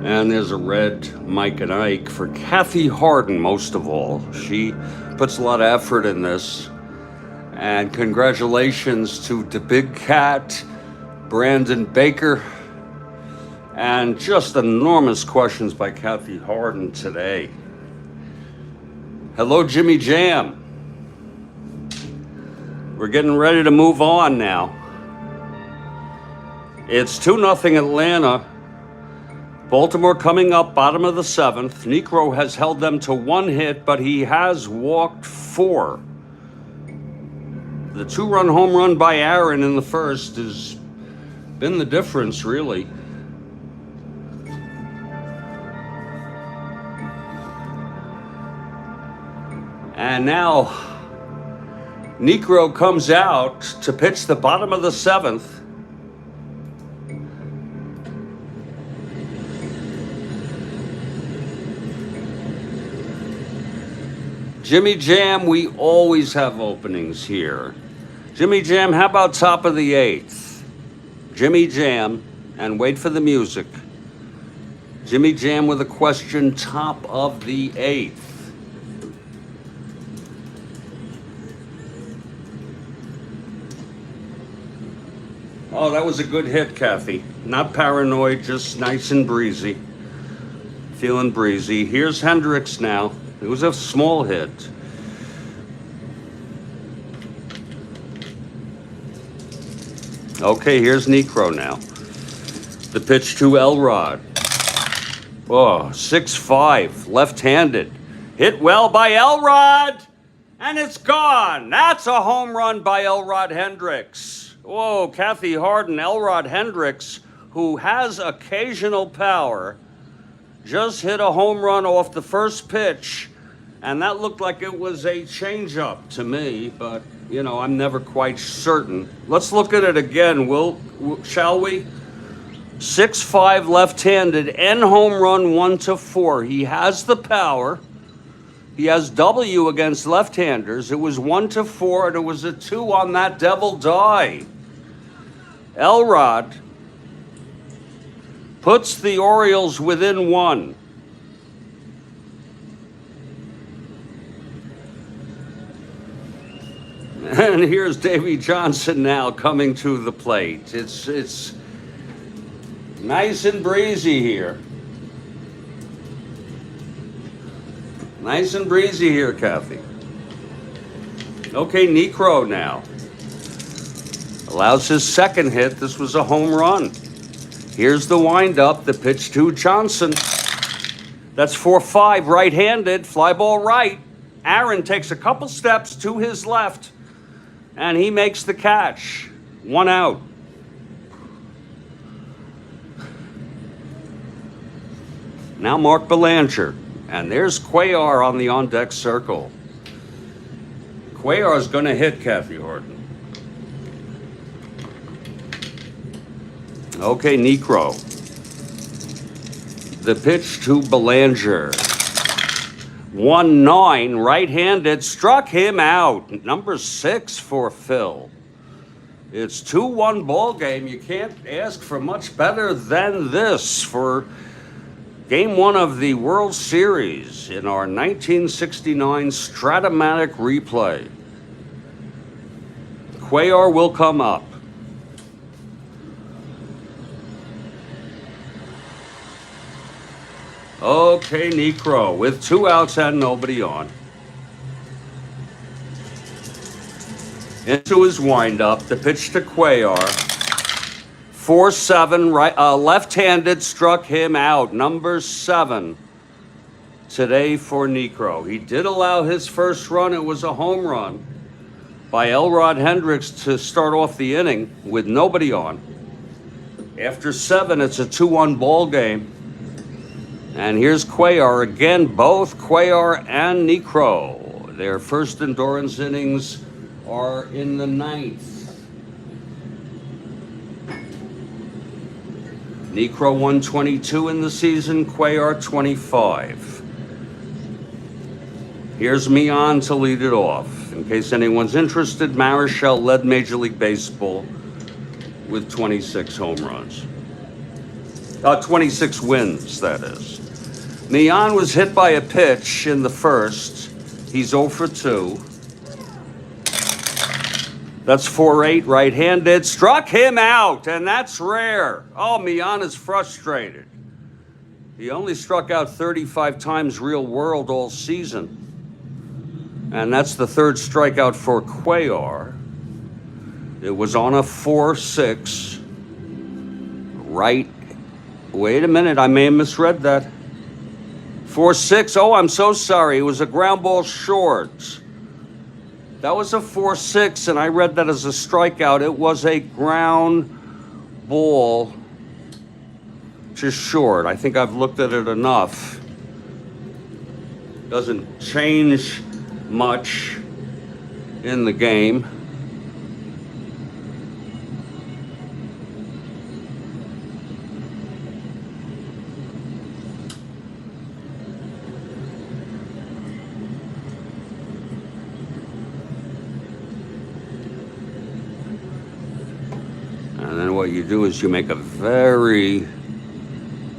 And there's a red Mike and Ike for Kathy Harden, most of all. She puts a lot of effort in this. And congratulations to the big cat, Brandon Baker. And just enormous questions by Kathy Harden today. Hello, Jimmy Jam. We're getting ready to move on now. It's 2-0 Atlanta. Baltimore coming up, bottom of the 7th. Niekro has held them to 1 hit, but he has walked 4. The 2-run home run by Aaron in the first has been the difference, really. And now Niekro comes out to pitch the bottom of the 7th. Jimmy Jam, we always have openings here. Jimmy Jam, how about top of the 8th? Jimmy Jam, and wait for the music. Jimmy Jam with a question, top of the 8th. Oh, that was a good hit, Kathy. Not paranoid, just nice and breezy. Feeling breezy. Here's Hendricks now. It was a small hit. Okay, here's Niekro now. The pitch to Elrod. Oh, 6-5, left-handed. Hit well by Elrod, and it's gone. That's a home run by Elrod Hendricks. Whoa, Kathy Harden, Elrod Hendricks, who has occasional power, just hit a home run off the first pitch, and that looked like it was a changeup to me, but, you know, I'm never quite certain. Let's look at it again, shall we? 6'5", left-handed, and home run 1-4. He has the power. He has W against left-handers. It was 1-4, and it was a 2 on that devil die. Elrod puts the Orioles within 1. And here's Davey Johnson now coming to the plate. It's nice and breezy here. Nice and breezy here, Kathy. Okay, Niekro now. Allows his second hit. This was a home run. Here's the windup, the pitch to Johnson. That's 4-5, right-handed, fly ball right. Aaron takes a couple steps to his left, and he makes the catch. 1 out. Now Mark Belanger. And there's Cuellar on the on-deck circle. Cuellar is going to hit, Kathy Horton. Okay, Niekro. The pitch to Belanger. 1-9, right-handed, struck him out. Number 6 for Phil. It's 2-1 ball game. You can't ask for much better than this for Game 1 of the World Series in our 1969 Strat-O-Matic replay. Cuellar will come up. Okay, Niekro with 2 outs and nobody on. Into his windup, the pitch to Cuellar. 4-7, right, left-handed, struck him out. Number 7 today for Niekro. He did allow his first run. It was a home run by Elrod Hendricks to start off the inning with nobody on. After 7, it's a 2-1 ball game. And here's Cuellar again, both Cuellar and Niekro. Their first endurance innings are in the 9th. Niekro 122 in the season, Cuellar 25. Here's Mian to lead it off. In case anyone's interested, Marichal led Major League Baseball with 26 home runs. 26 wins, that is. Mian was hit by a pitch in the first. He's 0 for 2. That's 4-8, right-handed. Struck him out, and that's rare. Oh, Mian is frustrated. He only struck out 35 times real world all season. And that's the 3rd strikeout for Cuellar. It was on a 4-6. Right. Wait a minute, I may have misread that. 4-6. Oh, I'm so sorry. It was a ground ball short. That was a 4-6, and I read that as a strikeout. It was a ground ball to short. I think I've looked at it enough. Doesn't change much in the game. And then what you do is you make a very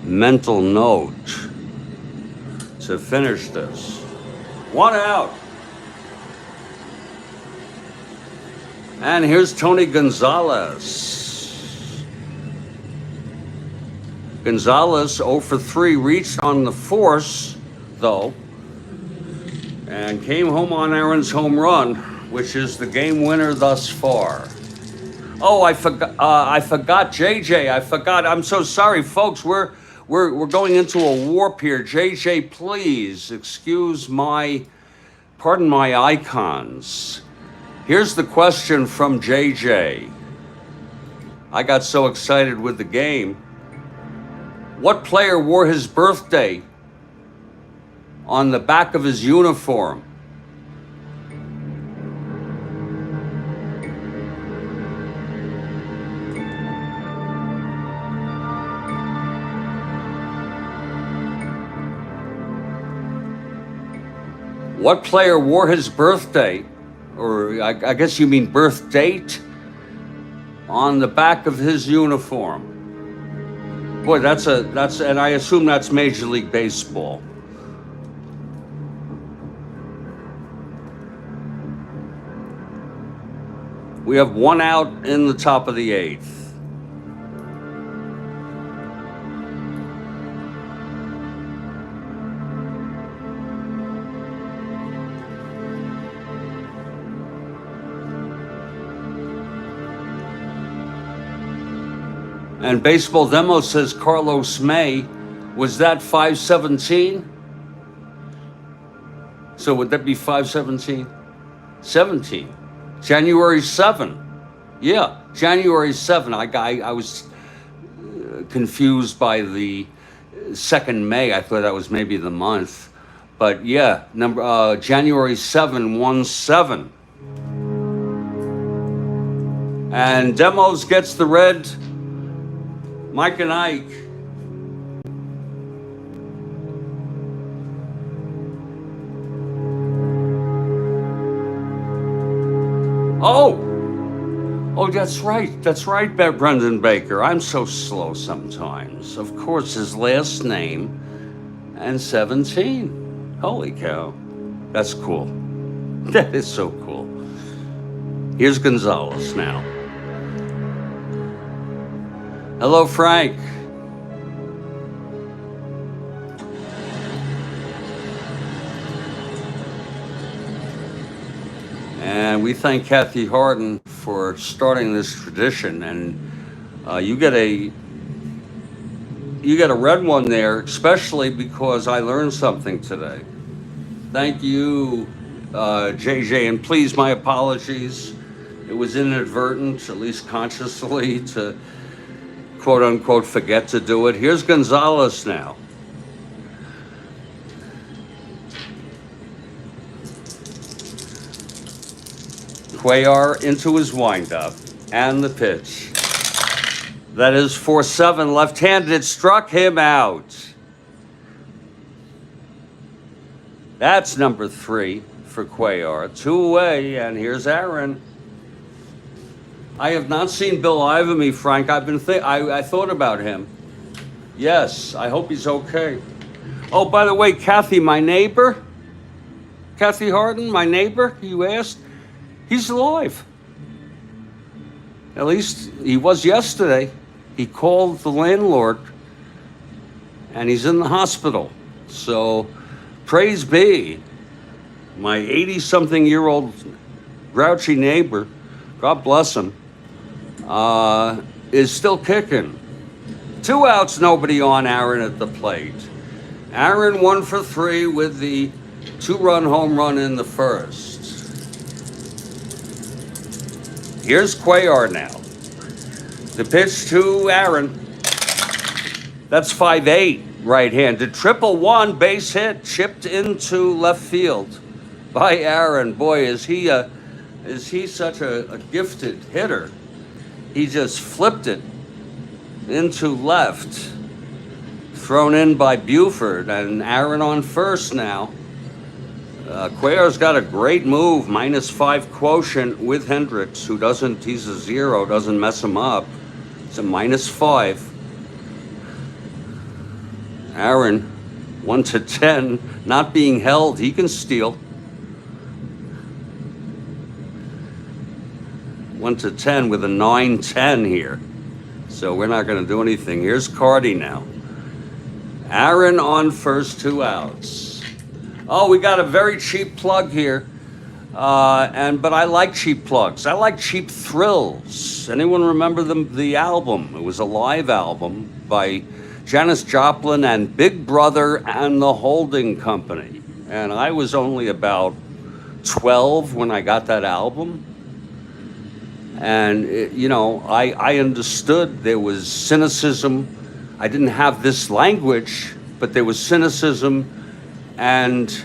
mental note to finish this. 1 out. And here's Tony Gonzalez. Gonzalez 0 for 3, reached on the force, though, and came home on Aaron's home run, which is the game winner thus far. Oh, I forgot JJ. I forgot. I'm so sorry, folks. We're going into a warp here. JJ, please pardon my icons. Here's the question from JJ. I got so excited with the game. What player wore his birthday on the back of his uniform? What player wore his birthday, or I guess you mean birth date, on the back of his uniform? Boy, that's and I assume that's Major League Baseball. We have one out in the top of the eighth. And Baseball Demo says Carlos May. Was that 5/17? So would that be 5/17? 17. January 7. Yeah, January 7. I was confused by the 2nd May. I thought that was maybe the month. But yeah, January 7/17. And Demos gets the red. Mike and Ike. Oh, that's right, Brendan Baker. I'm so slow sometimes. Of course, his last name and 17. Holy cow. That's cool. That is so cool. Here's Gonzalez now. Hello, Frank. And we thank Kathy Harden for starting this tradition. And you get a red one there, especially because I learned something today. Thank you, JJ. And please, my apologies. It was inadvertent, at least consciously, to quote unquote forget to do it. Here's Gonzalez now. Cuellar into his windup and the pitch. That is 4-7 left-handed. It struck him out. That's number 3 for Cuellar. 2 away, and here's Aaron. I have not seen Bill Ivamy, Frank. I thought about him. Yes, I hope he's okay. Oh, by the way, Kathy, my neighbor, Kathy Harden, my neighbor, you asked, he's alive. At least he was yesterday. He called the landlord, and he's in the hospital. So, praise be, my 80-something-year-old grouchy neighbor, God bless him, is still kicking. 2 outs, nobody on. Aaron at the plate. Aaron 1 for 3 with the 2-run home run in the first. Here's Cuellar now. The pitch to Aaron. That's 5-8, right-handed. 1-1, base hit, chipped into left field by Aaron. Boy, is he such a gifted hitter. He just flipped it into left. Thrown in by Buford, and Aaron on first now. Cuellar's got a great move, -5 quotient with Hendricks, who he's a 0, doesn't mess him up. It's a -5. Aaron, 1-10, not being held, he can steal. 1-10 with a 9-10 here. So we're not going to do anything. Here's Cardi now. Aaron on first, 2 outs. Oh, we got a very cheap plug here. But I like cheap plugs. I like cheap thrills. Anyone remember the album? It was a live album by Janis Joplin and Big Brother and the Holding Company. And I was only about 12 when I got that album. And, I understood there was cynicism. I didn't have this language, but there was cynicism and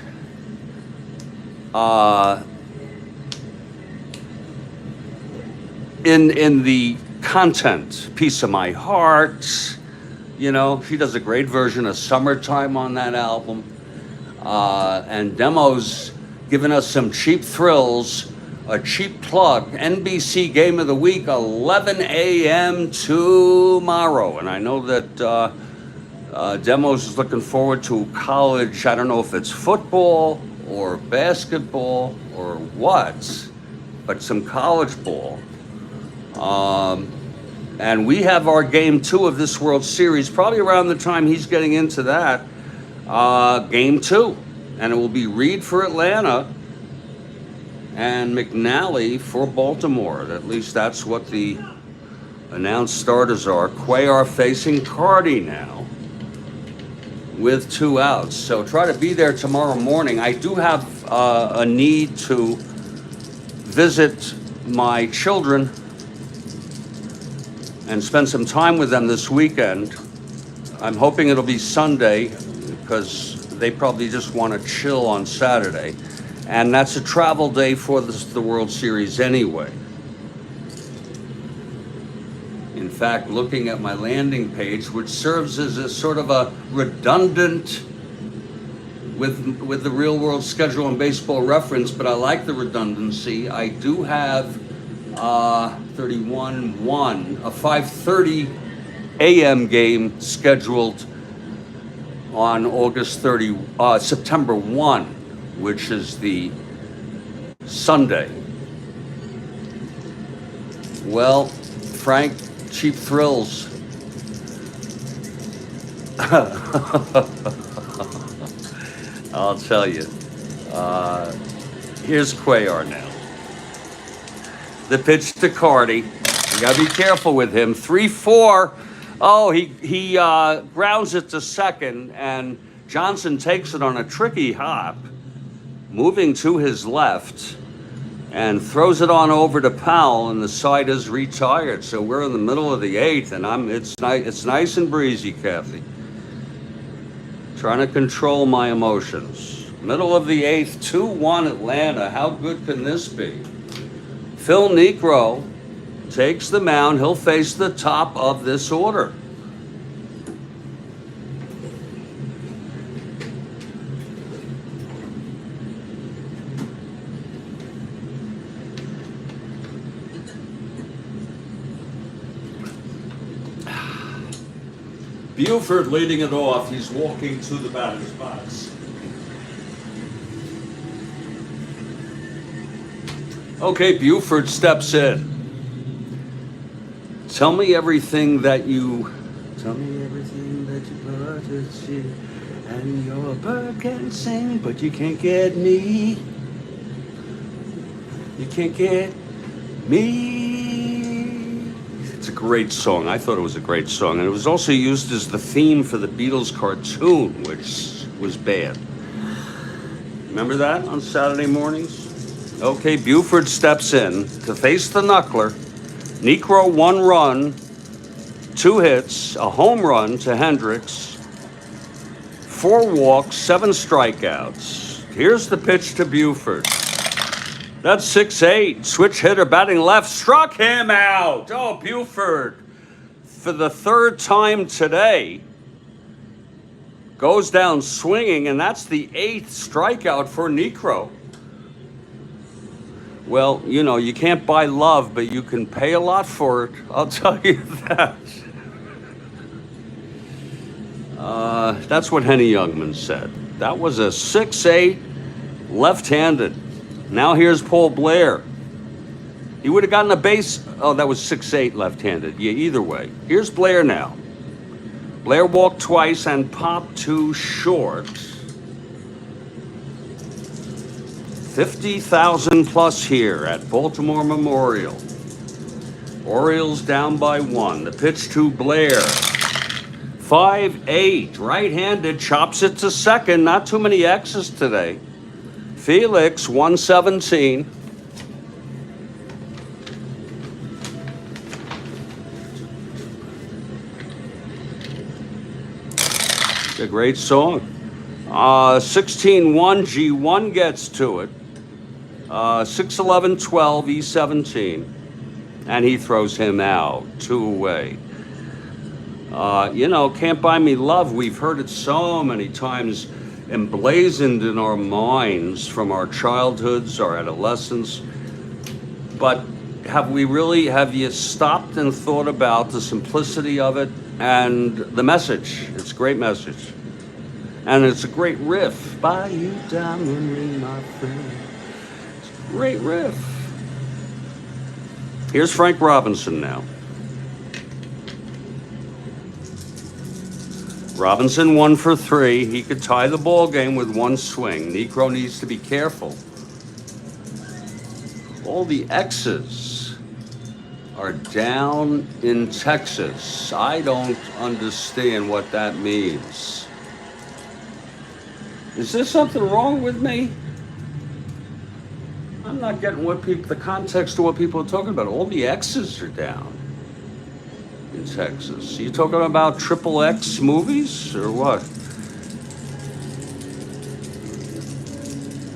in the content, Piece of My Heart, she does a great version of Summertime on that album. And Demos giving us some cheap thrills, a cheap plug. NBC Game of the Week, 11 a.m. tomorrow. And I know that Demos is looking forward to college. I don't know if it's football or basketball or what, but some college ball. And we have our game 2 of this World Series, probably around the time he's getting into that, game 2. And it will be Reed for Atlanta and McNally for Baltimore. At least that's what the announced starters are. Cuellar facing Cardi now with 2 outs. So try to be there tomorrow morning. I do have a need to visit my children and spend some time with them this weekend. I'm hoping it'll be Sunday because they probably just want to chill on Saturday. And that's a travel day for the World Series anyway. In fact, looking at my landing page, which serves as a sort of a redundant with the real world schedule and baseball reference, but I like the redundancy. I do have 31-1, a 5:30 a.m. game scheduled on September 1, which is the Sunday. Well, Frank, cheap thrills. I'll tell you. Here's Cuellar now. The pitch to Cardi. You gotta be careful with him. 3-4. Oh, he grounds it to second, and Johnson takes it on a tricky hop, moving to his left, and throws it on over to Powell, and the side is retired. So we're in the middle of the 8th, and it's nice and breezy, Kathy. Trying to control my emotions. Middle of the 8th, 2-1 Atlanta. How good can this be? Phil Niekro takes the mound. He'll face the top of this order. Buford leading it off. He's walking to the batter's box. Okay, Buford steps in. Tell me everything that you put to see. And your bird can sing, but you can't get me. You can't get me. It's a great song. I thought it was a great song. And it was also used as the theme for the Beatles cartoon, which was bad. Remember that on Saturday mornings? Okay, Buford steps in to face the knuckler. Niekro, 1 run, 2 hits, a home run to Hendricks, 4 walks, 7 strikeouts. Here's the pitch to Buford. That's 6-8. Switch hitter batting left, struck him out. Oh, Buford, for the 3rd time today, goes down swinging, and that's the 8th strikeout for Niekro. Well, you know, you can't buy love, but you can pay a lot for it. I'll tell you that. That's what Henny Youngman said. That was a 6-8 left-handed. Now here's Paul Blair. He would have gotten a base. Oh, that was 6-8 left-handed. Yeah, either way. Here's Blair now. Blair walked twice and popped too short. 50,000 plus here at Baltimore Memorial. Orioles down by 1. The pitch to Blair. 5-8, right-handed, chops it to second. Not too many X's today. Felix, 117. It's a great song. 16-1, G1 gets to it. 6-11-12, E17. And he throws him out, 2 away. You know, Can't Buy Me Love, we've heard it so many times. emblazoned in our minds from our childhoods, our adolescence. But have you stopped and thought about the simplicity of it and the message? It's a great message. And it's a great riff. Buy you diamond ring, my friend. It's a great riff. Here's Frank Robinson now. Robinson 1 for 3. He could tie the ball game with one swing. Niekro needs to be careful. All the X's are down in Texas. I don't understand what that means. Is there something wrong with me? I'm not getting the context of what people are talking about. All the X's are down in Texas. Are you talking about XXX movies or what?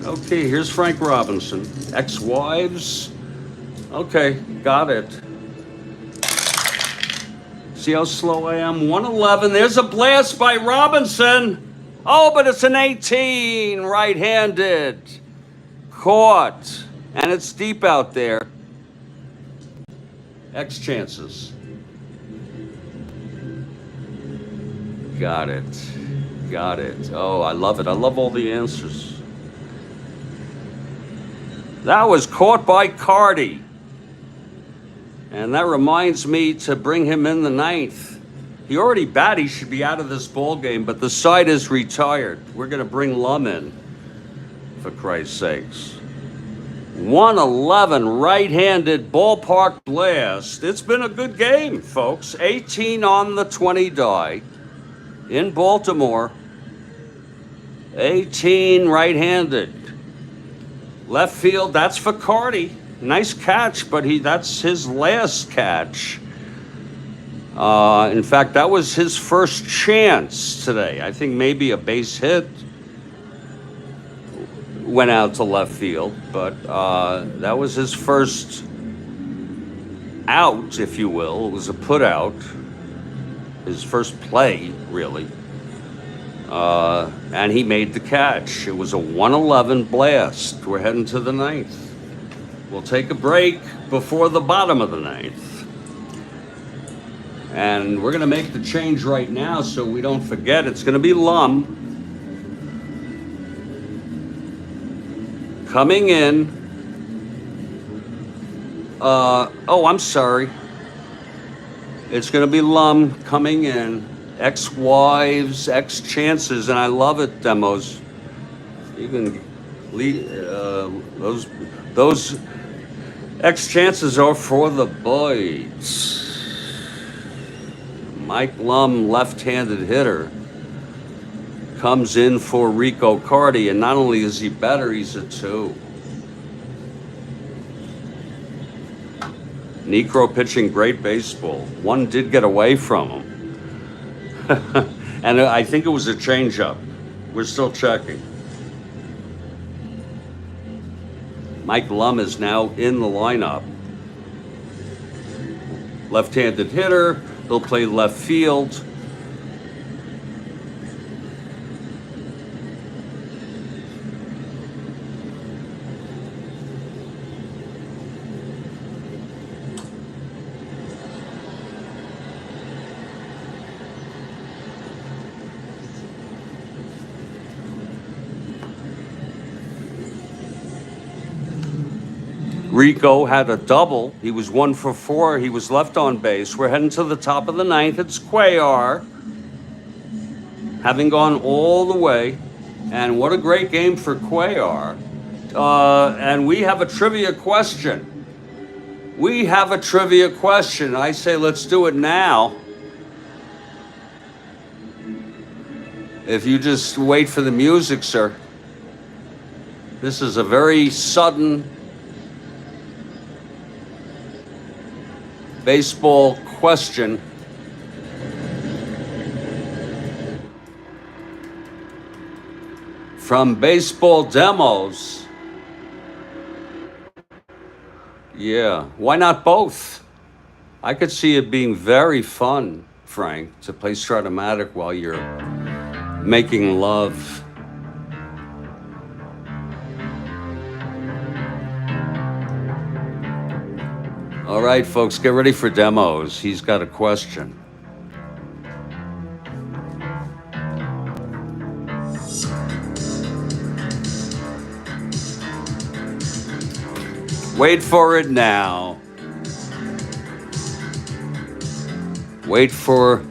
Okay, here's Frank Robinson. Ex-wives. Okay, got it. See how slow I am? 111. There's a blast by Robinson. Oh, but it's an 18. Right-handed. Caught. And it's deep out there. X chances. Got it. Got it. Oh, I love it. I love all the answers. That was caught by Karl. And that reminds me to bring him in the ninth. He already batted. He should be out of this ball game, but the side is retired. We're going to bring Lum in, for Christ's sakes. 111 right-handed ballpark blast. It's been a good game, folks. 18 on the 20 die in Baltimore. 18 right-handed. Left field, that's for Karl. Nice catch, but that's his last catch. In fact, that was his first chance today. I think maybe a base hit went out to left field, but that was his first out, if you will. It was a put out. His first play, really. And he made the catch. It was a 111 blast. We're heading to the ninth. We'll take a break before the bottom of the ninth. And we're going to make the change right now so we don't forget. It's going to be Lum coming in. Oh, I'm sorry. It's going to be Lum coming in. Ex-wives, ex-chances, and I love it, demos. You can lead, those ex-chances are for the boys. Mike Lum, left-handed hitter, comes in for Rico Karl, and not only is he better, he's a 2. Niekro pitching great baseball. One did get away from him. And I think it was a changeup. We're still checking. Mike Lum is now in the lineup. Left-handed hitter. He'll play left field. Rico had a double. He was 1 for 4. He was left on base. We're heading to the top of the ninth. It's Cuellar, having gone all the way. And what a great game for Cuellar. And we have a trivia question. I say let's do it now. If you just wait for the music, sir. This is a very sudden baseball question. From Baseball Demos. Yeah, why not both? I could see it being very fun, Frank, to play Strat-O-Matic while you're making love All right, folks, get ready for demos. He's got a question. Wait for it now. Wait for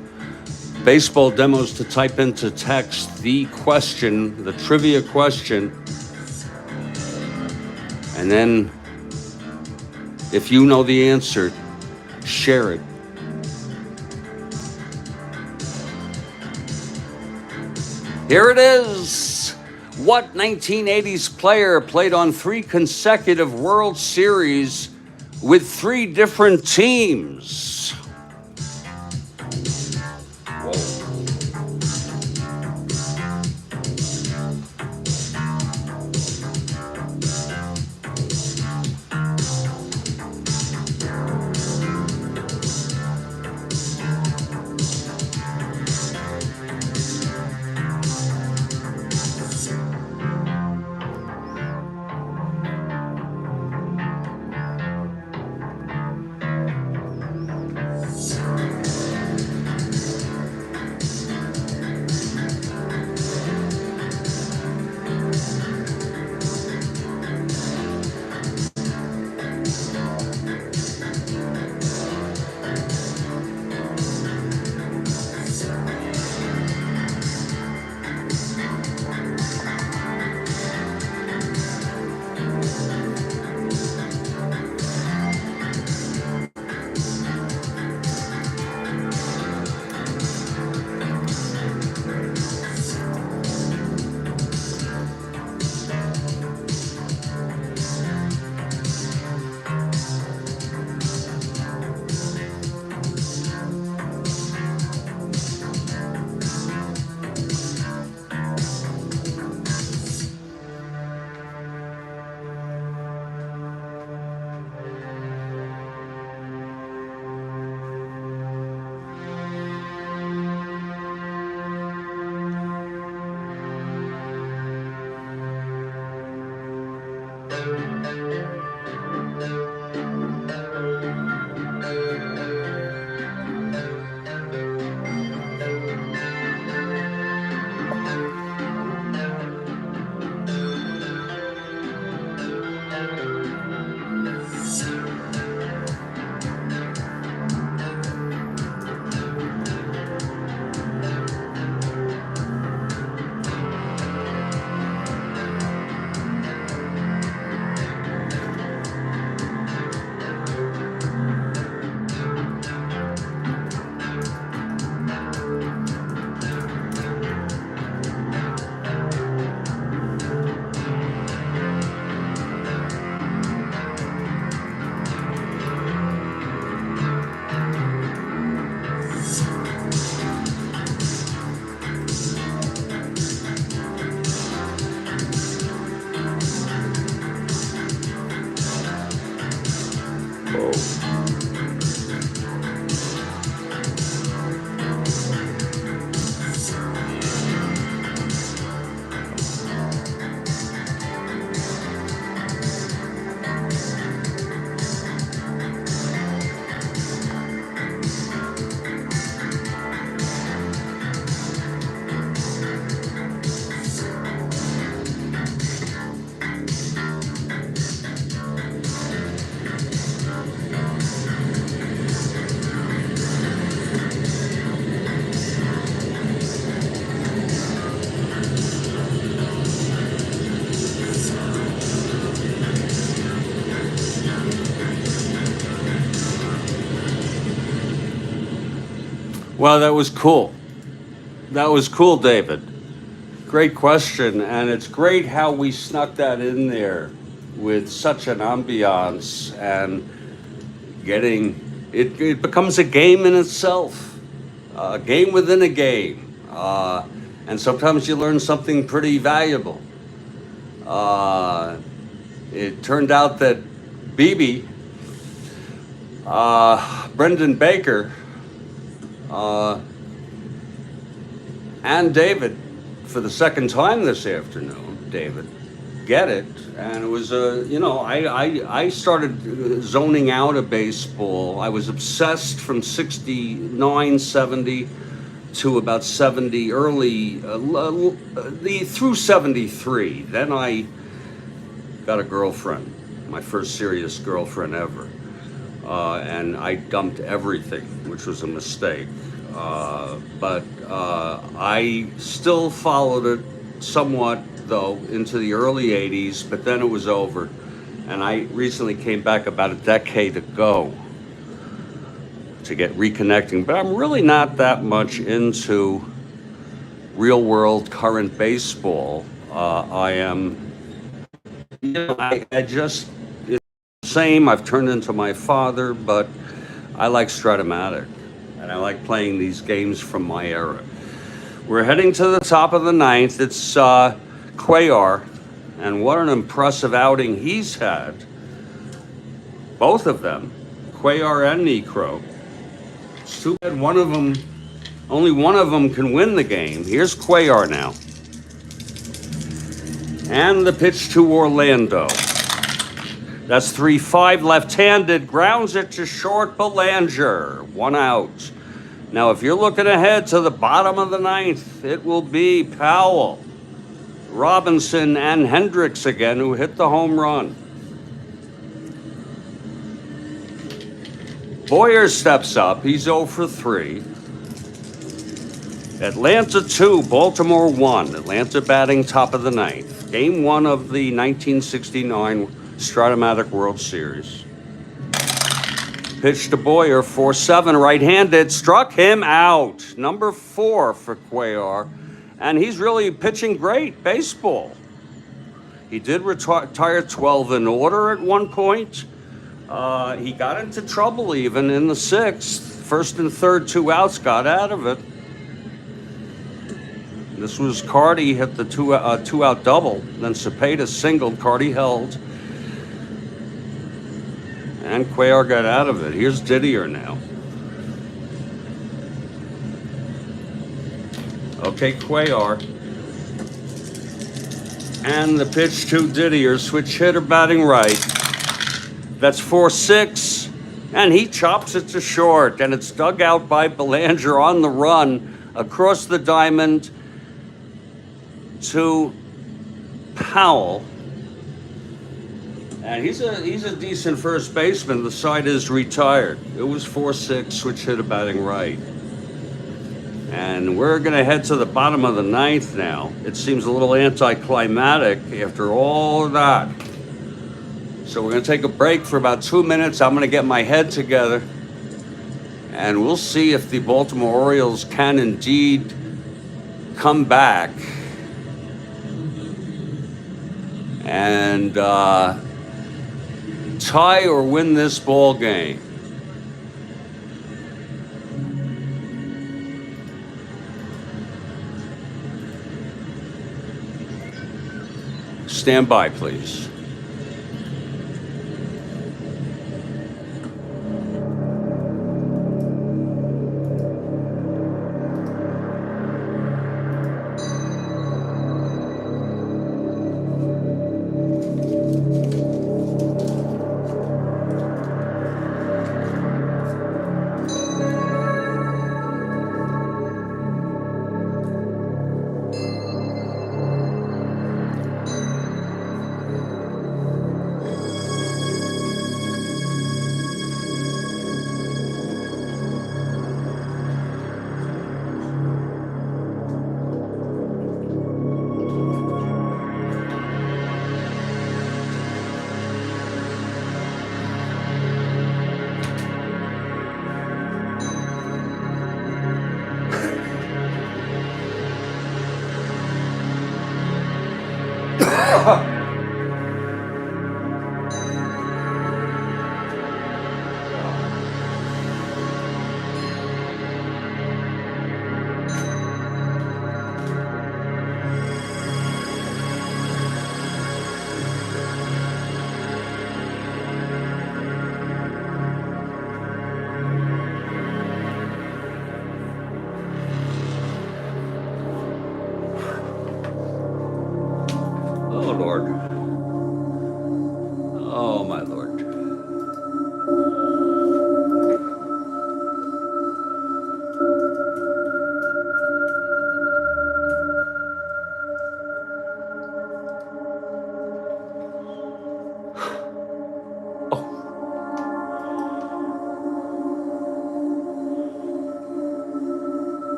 baseball demos to type into text the question, the trivia question. And then if you know the answer, share it. Here it is. What 1980s player played on 3 consecutive World Series with 3 different teams? Whoa. Well, that was cool. That was cool, David. Great question, and it's great how we snuck that in there with such an ambiance and getting it. It becomes a game in itself, a game within a game, and sometimes you learn something pretty valuable. It turned out that BB, Brendan Baker, and David, for the second time this afternoon, David, get it. And it was I started zoning out of baseball. I was obsessed from 69, 70 to about 70, early, through 73. Then I got a girlfriend, my first serious girlfriend ever. And I dumped everything, which was a mistake. But I still followed it somewhat, though, into the early 80s, but then it was over. And I recently came back about a decade ago to get reconnecting. But I'm really not that much into real world current baseball. I am, I just, it's the same. I've turned into my father, but I like Strat-O-Matic. And I like playing these games from my era. We're heading to the top of the ninth. It's Cuellar, and what an impressive outing he's had. Both of them, Cuellar and Niekro. It's too bad only one of them can win the game. Here's Cuellar now. And the pitch to Orlando. That's 3-5, left-handed, grounds it to short. Belanger, 1 out. Now, if you're looking ahead to the bottom of the ninth, it will be Powell, Robinson, and Hendricks again, who hit the home run. Boyer steps up. He's 0 for 3. Atlanta 2, Baltimore 1. Atlanta batting top of the ninth. Game 1 of the 1969 Strat-O-Matic World Series. Pitch to Boyer, 4-7, right-handed, struck him out. Number 4 for Cuellar, and he's really pitching great baseball. He did retire 12 in order at one point. He got into trouble even in the 6th. First and third, 2 outs, got out of it. This was Cardi hit the two-out double. Then Cepeda singled, Cardi held. And Cuellar got out of it. Here's Didier now. Okay, Cuellar. And the pitch to Didier, switch hitter batting right. That's 4-6, and he chops it to short, and it's dug out by Belanger on the run across the diamond to Powell. And he's a decent first baseman. The side is retired. It was 4-6, switch hitter batting right. And we're going to head to the bottom of the ninth now. It seems a little anticlimactic after all of that. So we're going to take a break for about 2 minutes. I'm going to get my head together. And we'll see if the Baltimore Orioles can indeed come back and tie or win this ball game. Stand by, please.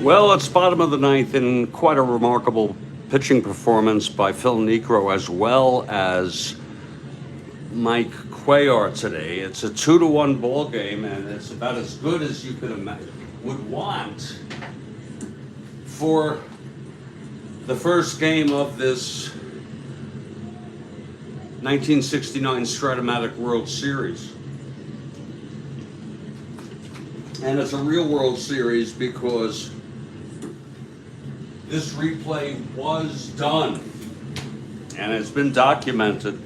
Well, it's bottom of the ninth, and quite a remarkable pitching performance by Phil Niekro as well as Mike Cuellar today. It's a 2-1 ball game, and it's about as good as you would want for the first game of this 1969 Strat-O-Matic World Series. And it's a real World Series because this replay was done, and it's been documented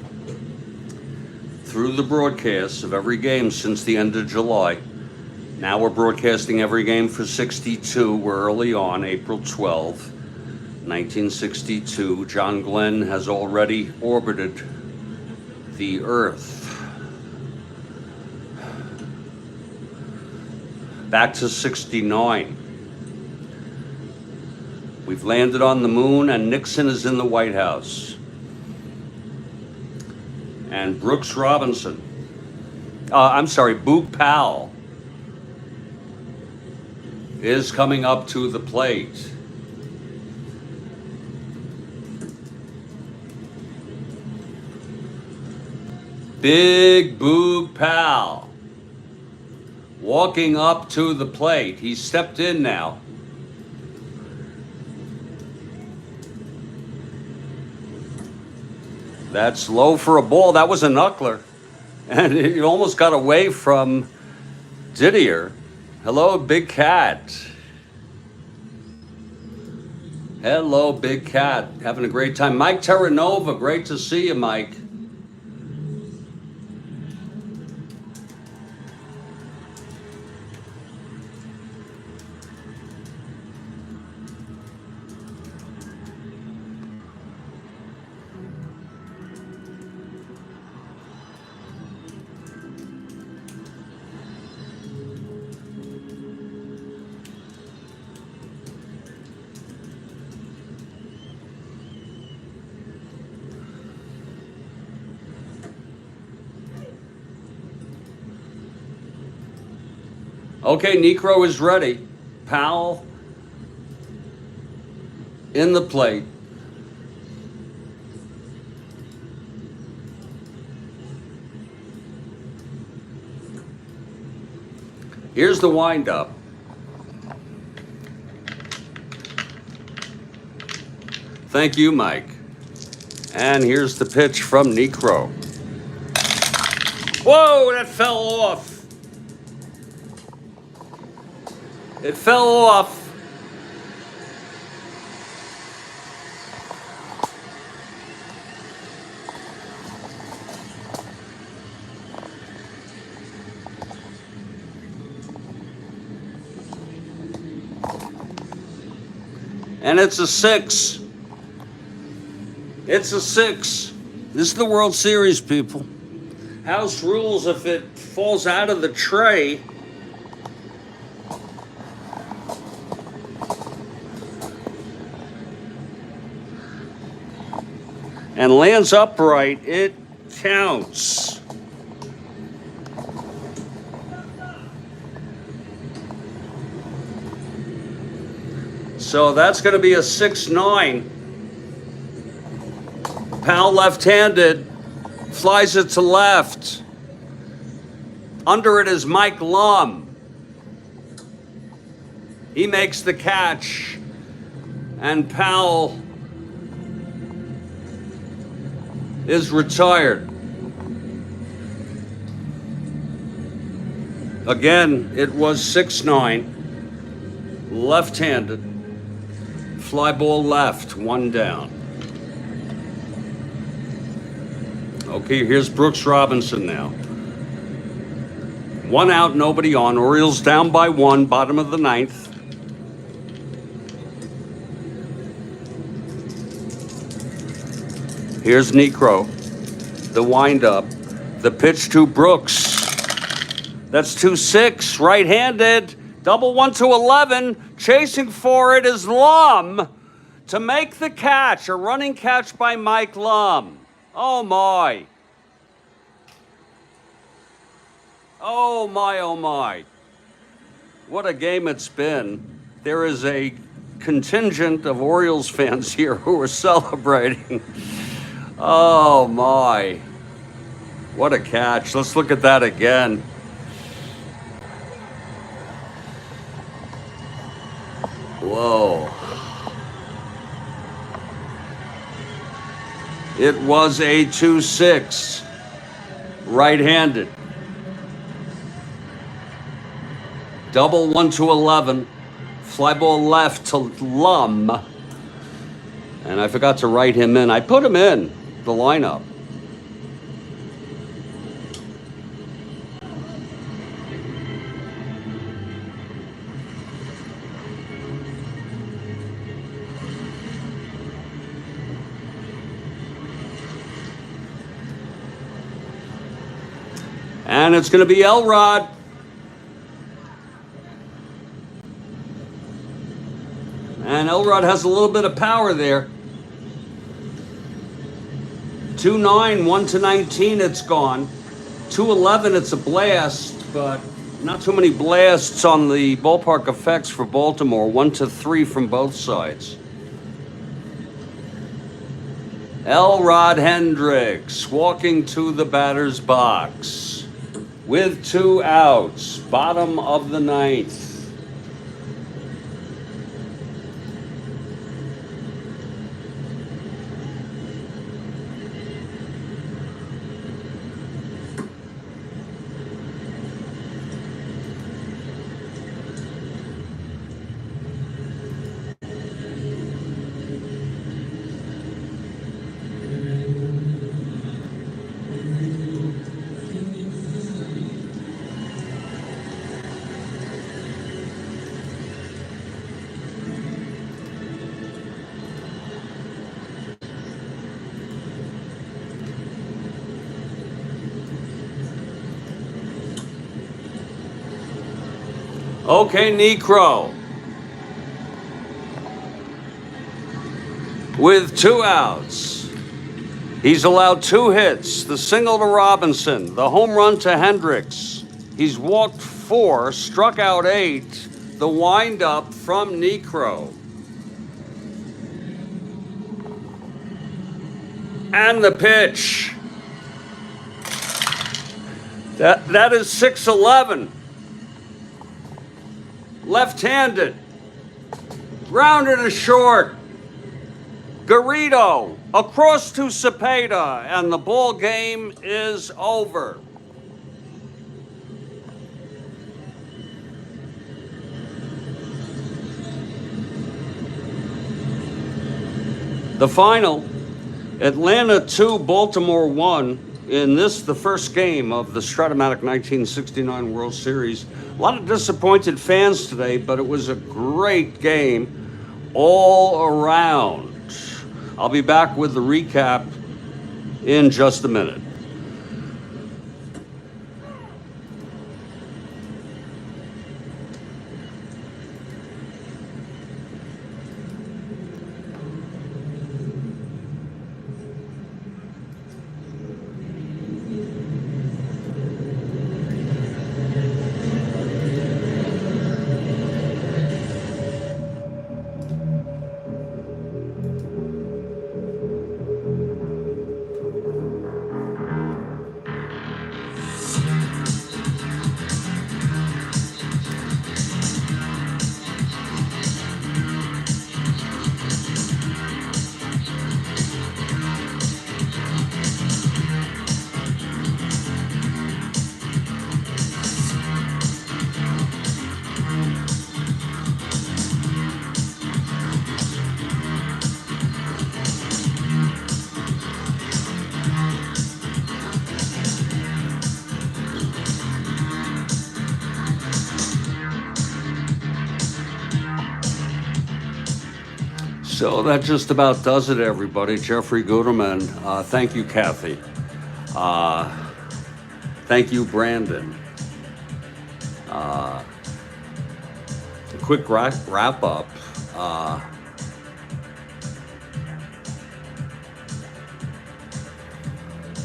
through the broadcasts of every game since the end of July. Now we're broadcasting every game for 62. We're early on, April 12th, 1962. John Glenn has already orbited the Earth. Back to 69. We've landed on the moon, and Nixon is in the White House. And Brooks Robinson, Boog Powell is coming up to the plate. Big Boog Powell walking up to the plate. He stepped in now. That's low for a ball. That was a knuckler. And it almost got away from Didier. Hello, Big Cat. Hello, Big Cat. Having a great time. Mike Terranova, great to see you, Mike. Okay, Niekro is ready. Powell in the plate. Here's the windup. Thank you, Mike. And here's the pitch from Niekro. Whoa, that fell off. It fell off. And it's a 6. It's a 6. This is the World Series, people. House rules, if it falls out of the tray, and lands upright, it counts. So that's going to be a 6-9. Powell left-handed, flies it to left. Under it is Mike Lum. He makes the catch, and Powell is retired. Again, it was 6-9, left-handed, fly ball left, 1 down. Okay, here's Brooks Robinson now. 1 out, nobody on. Orioles down by 1, bottom of the 9th. Here's Niekro, the windup, the pitch to Brooks. That's 2-6, right-handed, double 1 to 11. Chasing for it is Lum to make the catch, a running catch by Mike Lum. Oh my. Oh my, oh my. What a game it's been. There is a contingent of Orioles fans here who are celebrating. Oh my. What a catch. Let's look at that again. Whoa. It was a 2-6. Right-handed. Double 1-11. Fly ball left to Lum. And I forgot to write him in. I put him in the lineup. And it's going to be Elrod. And Elrod has a little bit of power there. 2-9, 1-19, it's gone. 2-11, it's a blast, but not too many blasts on the ballpark effects for Baltimore. 1-3 from both sides. Elrod Hendricks walking to the batter's box with 2 outs, bottom of the 9th. Okay, Niekro with 2 outs. He's allowed 2 hits, the single to Robinson, the home run to Hendricks. He's walked 4, struck out 8, the windup from Niekro. And the pitch. That is 6-11. Left-handed, grounded to short. Garrido across to Cepeda, and the ball game is over. The final, Atlanta 2, Baltimore 1. In this, the first game of the Strat-O-Matic 1969 World Series. A lot of disappointed fans today, but it was a great game all around. I'll be back with the recap in just a minute. So that just about does it, everybody. Jeffrey Guterman. Thank you, Kathy. Thank you, Brandon. A quick wrap up.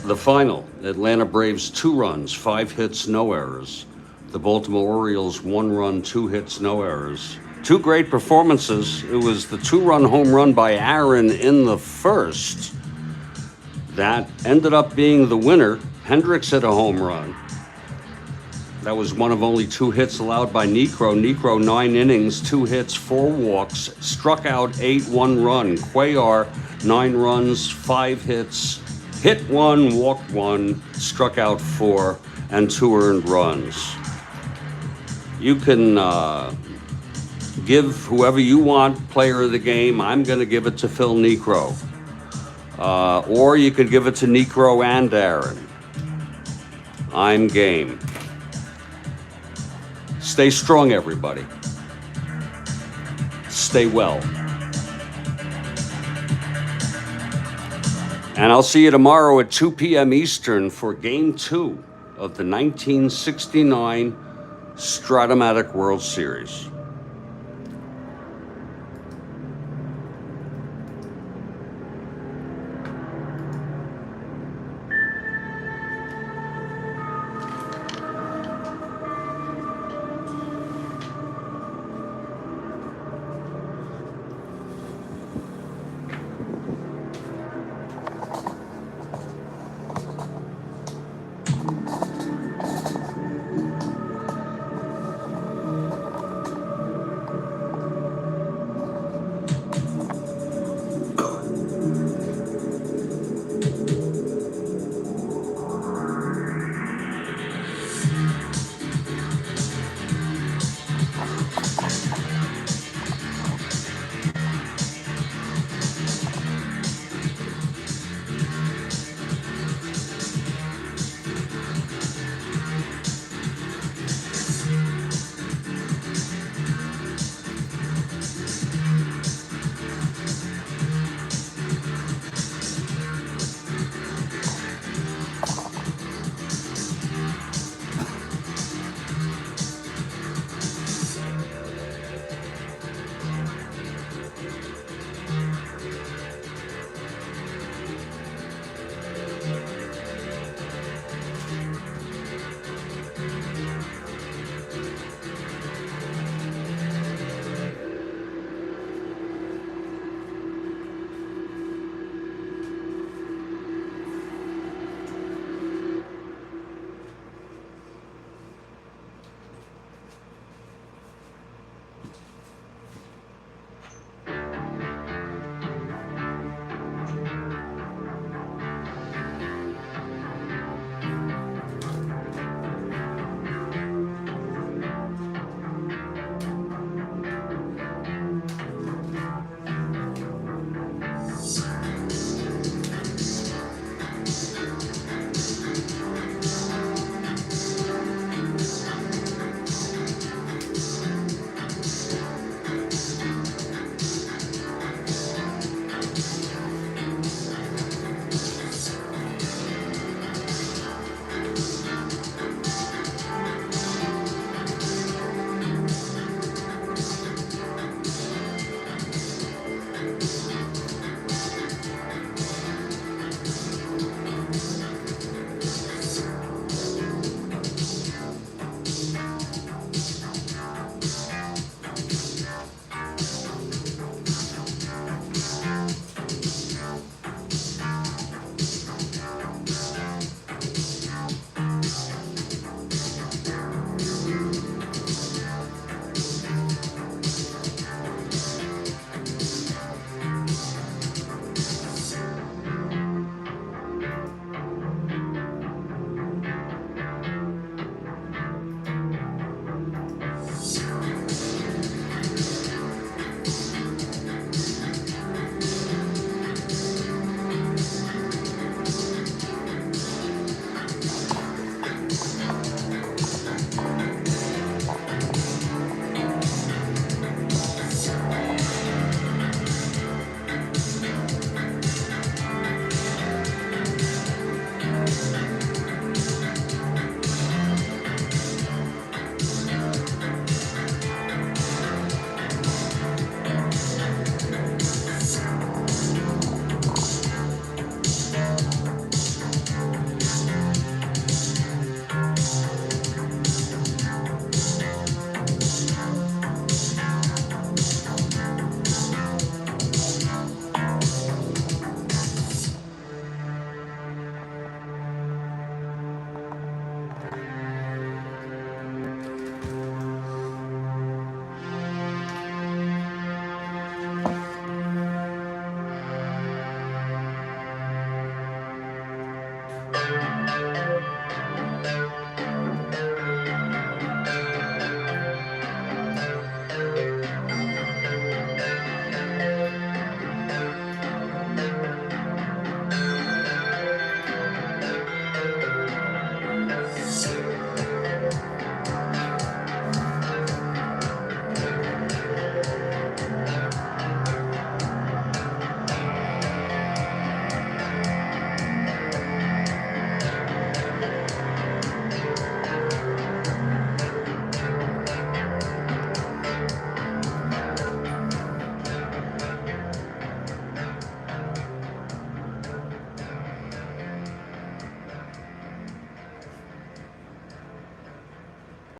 The final, Atlanta Braves 2 runs, 5 hits, no errors. The Baltimore Orioles 1 run, 2 hits, no errors. Two great performances. It was the two-run home run by Aaron in the first that ended up being the winner. Hendricks hit a home run. That was one of only 2 hits allowed by Niekro. Niekro, 9 innings, 2 hits, 4 walks, struck out 8, 1 run. Cuellar, 9 runs, 5 hits, hit 1, walked 1, struck out 4, and 2 earned runs. You can give whoever you want player of the game. I'm going to give it to Phil Niekro. Or you could give it to Niekro and Aaron. I'm game. Stay strong, everybody. Stay well. And I'll see you tomorrow at 2 p.m. Eastern for Game 2 of the 1969 Strat-O-Matic World Series.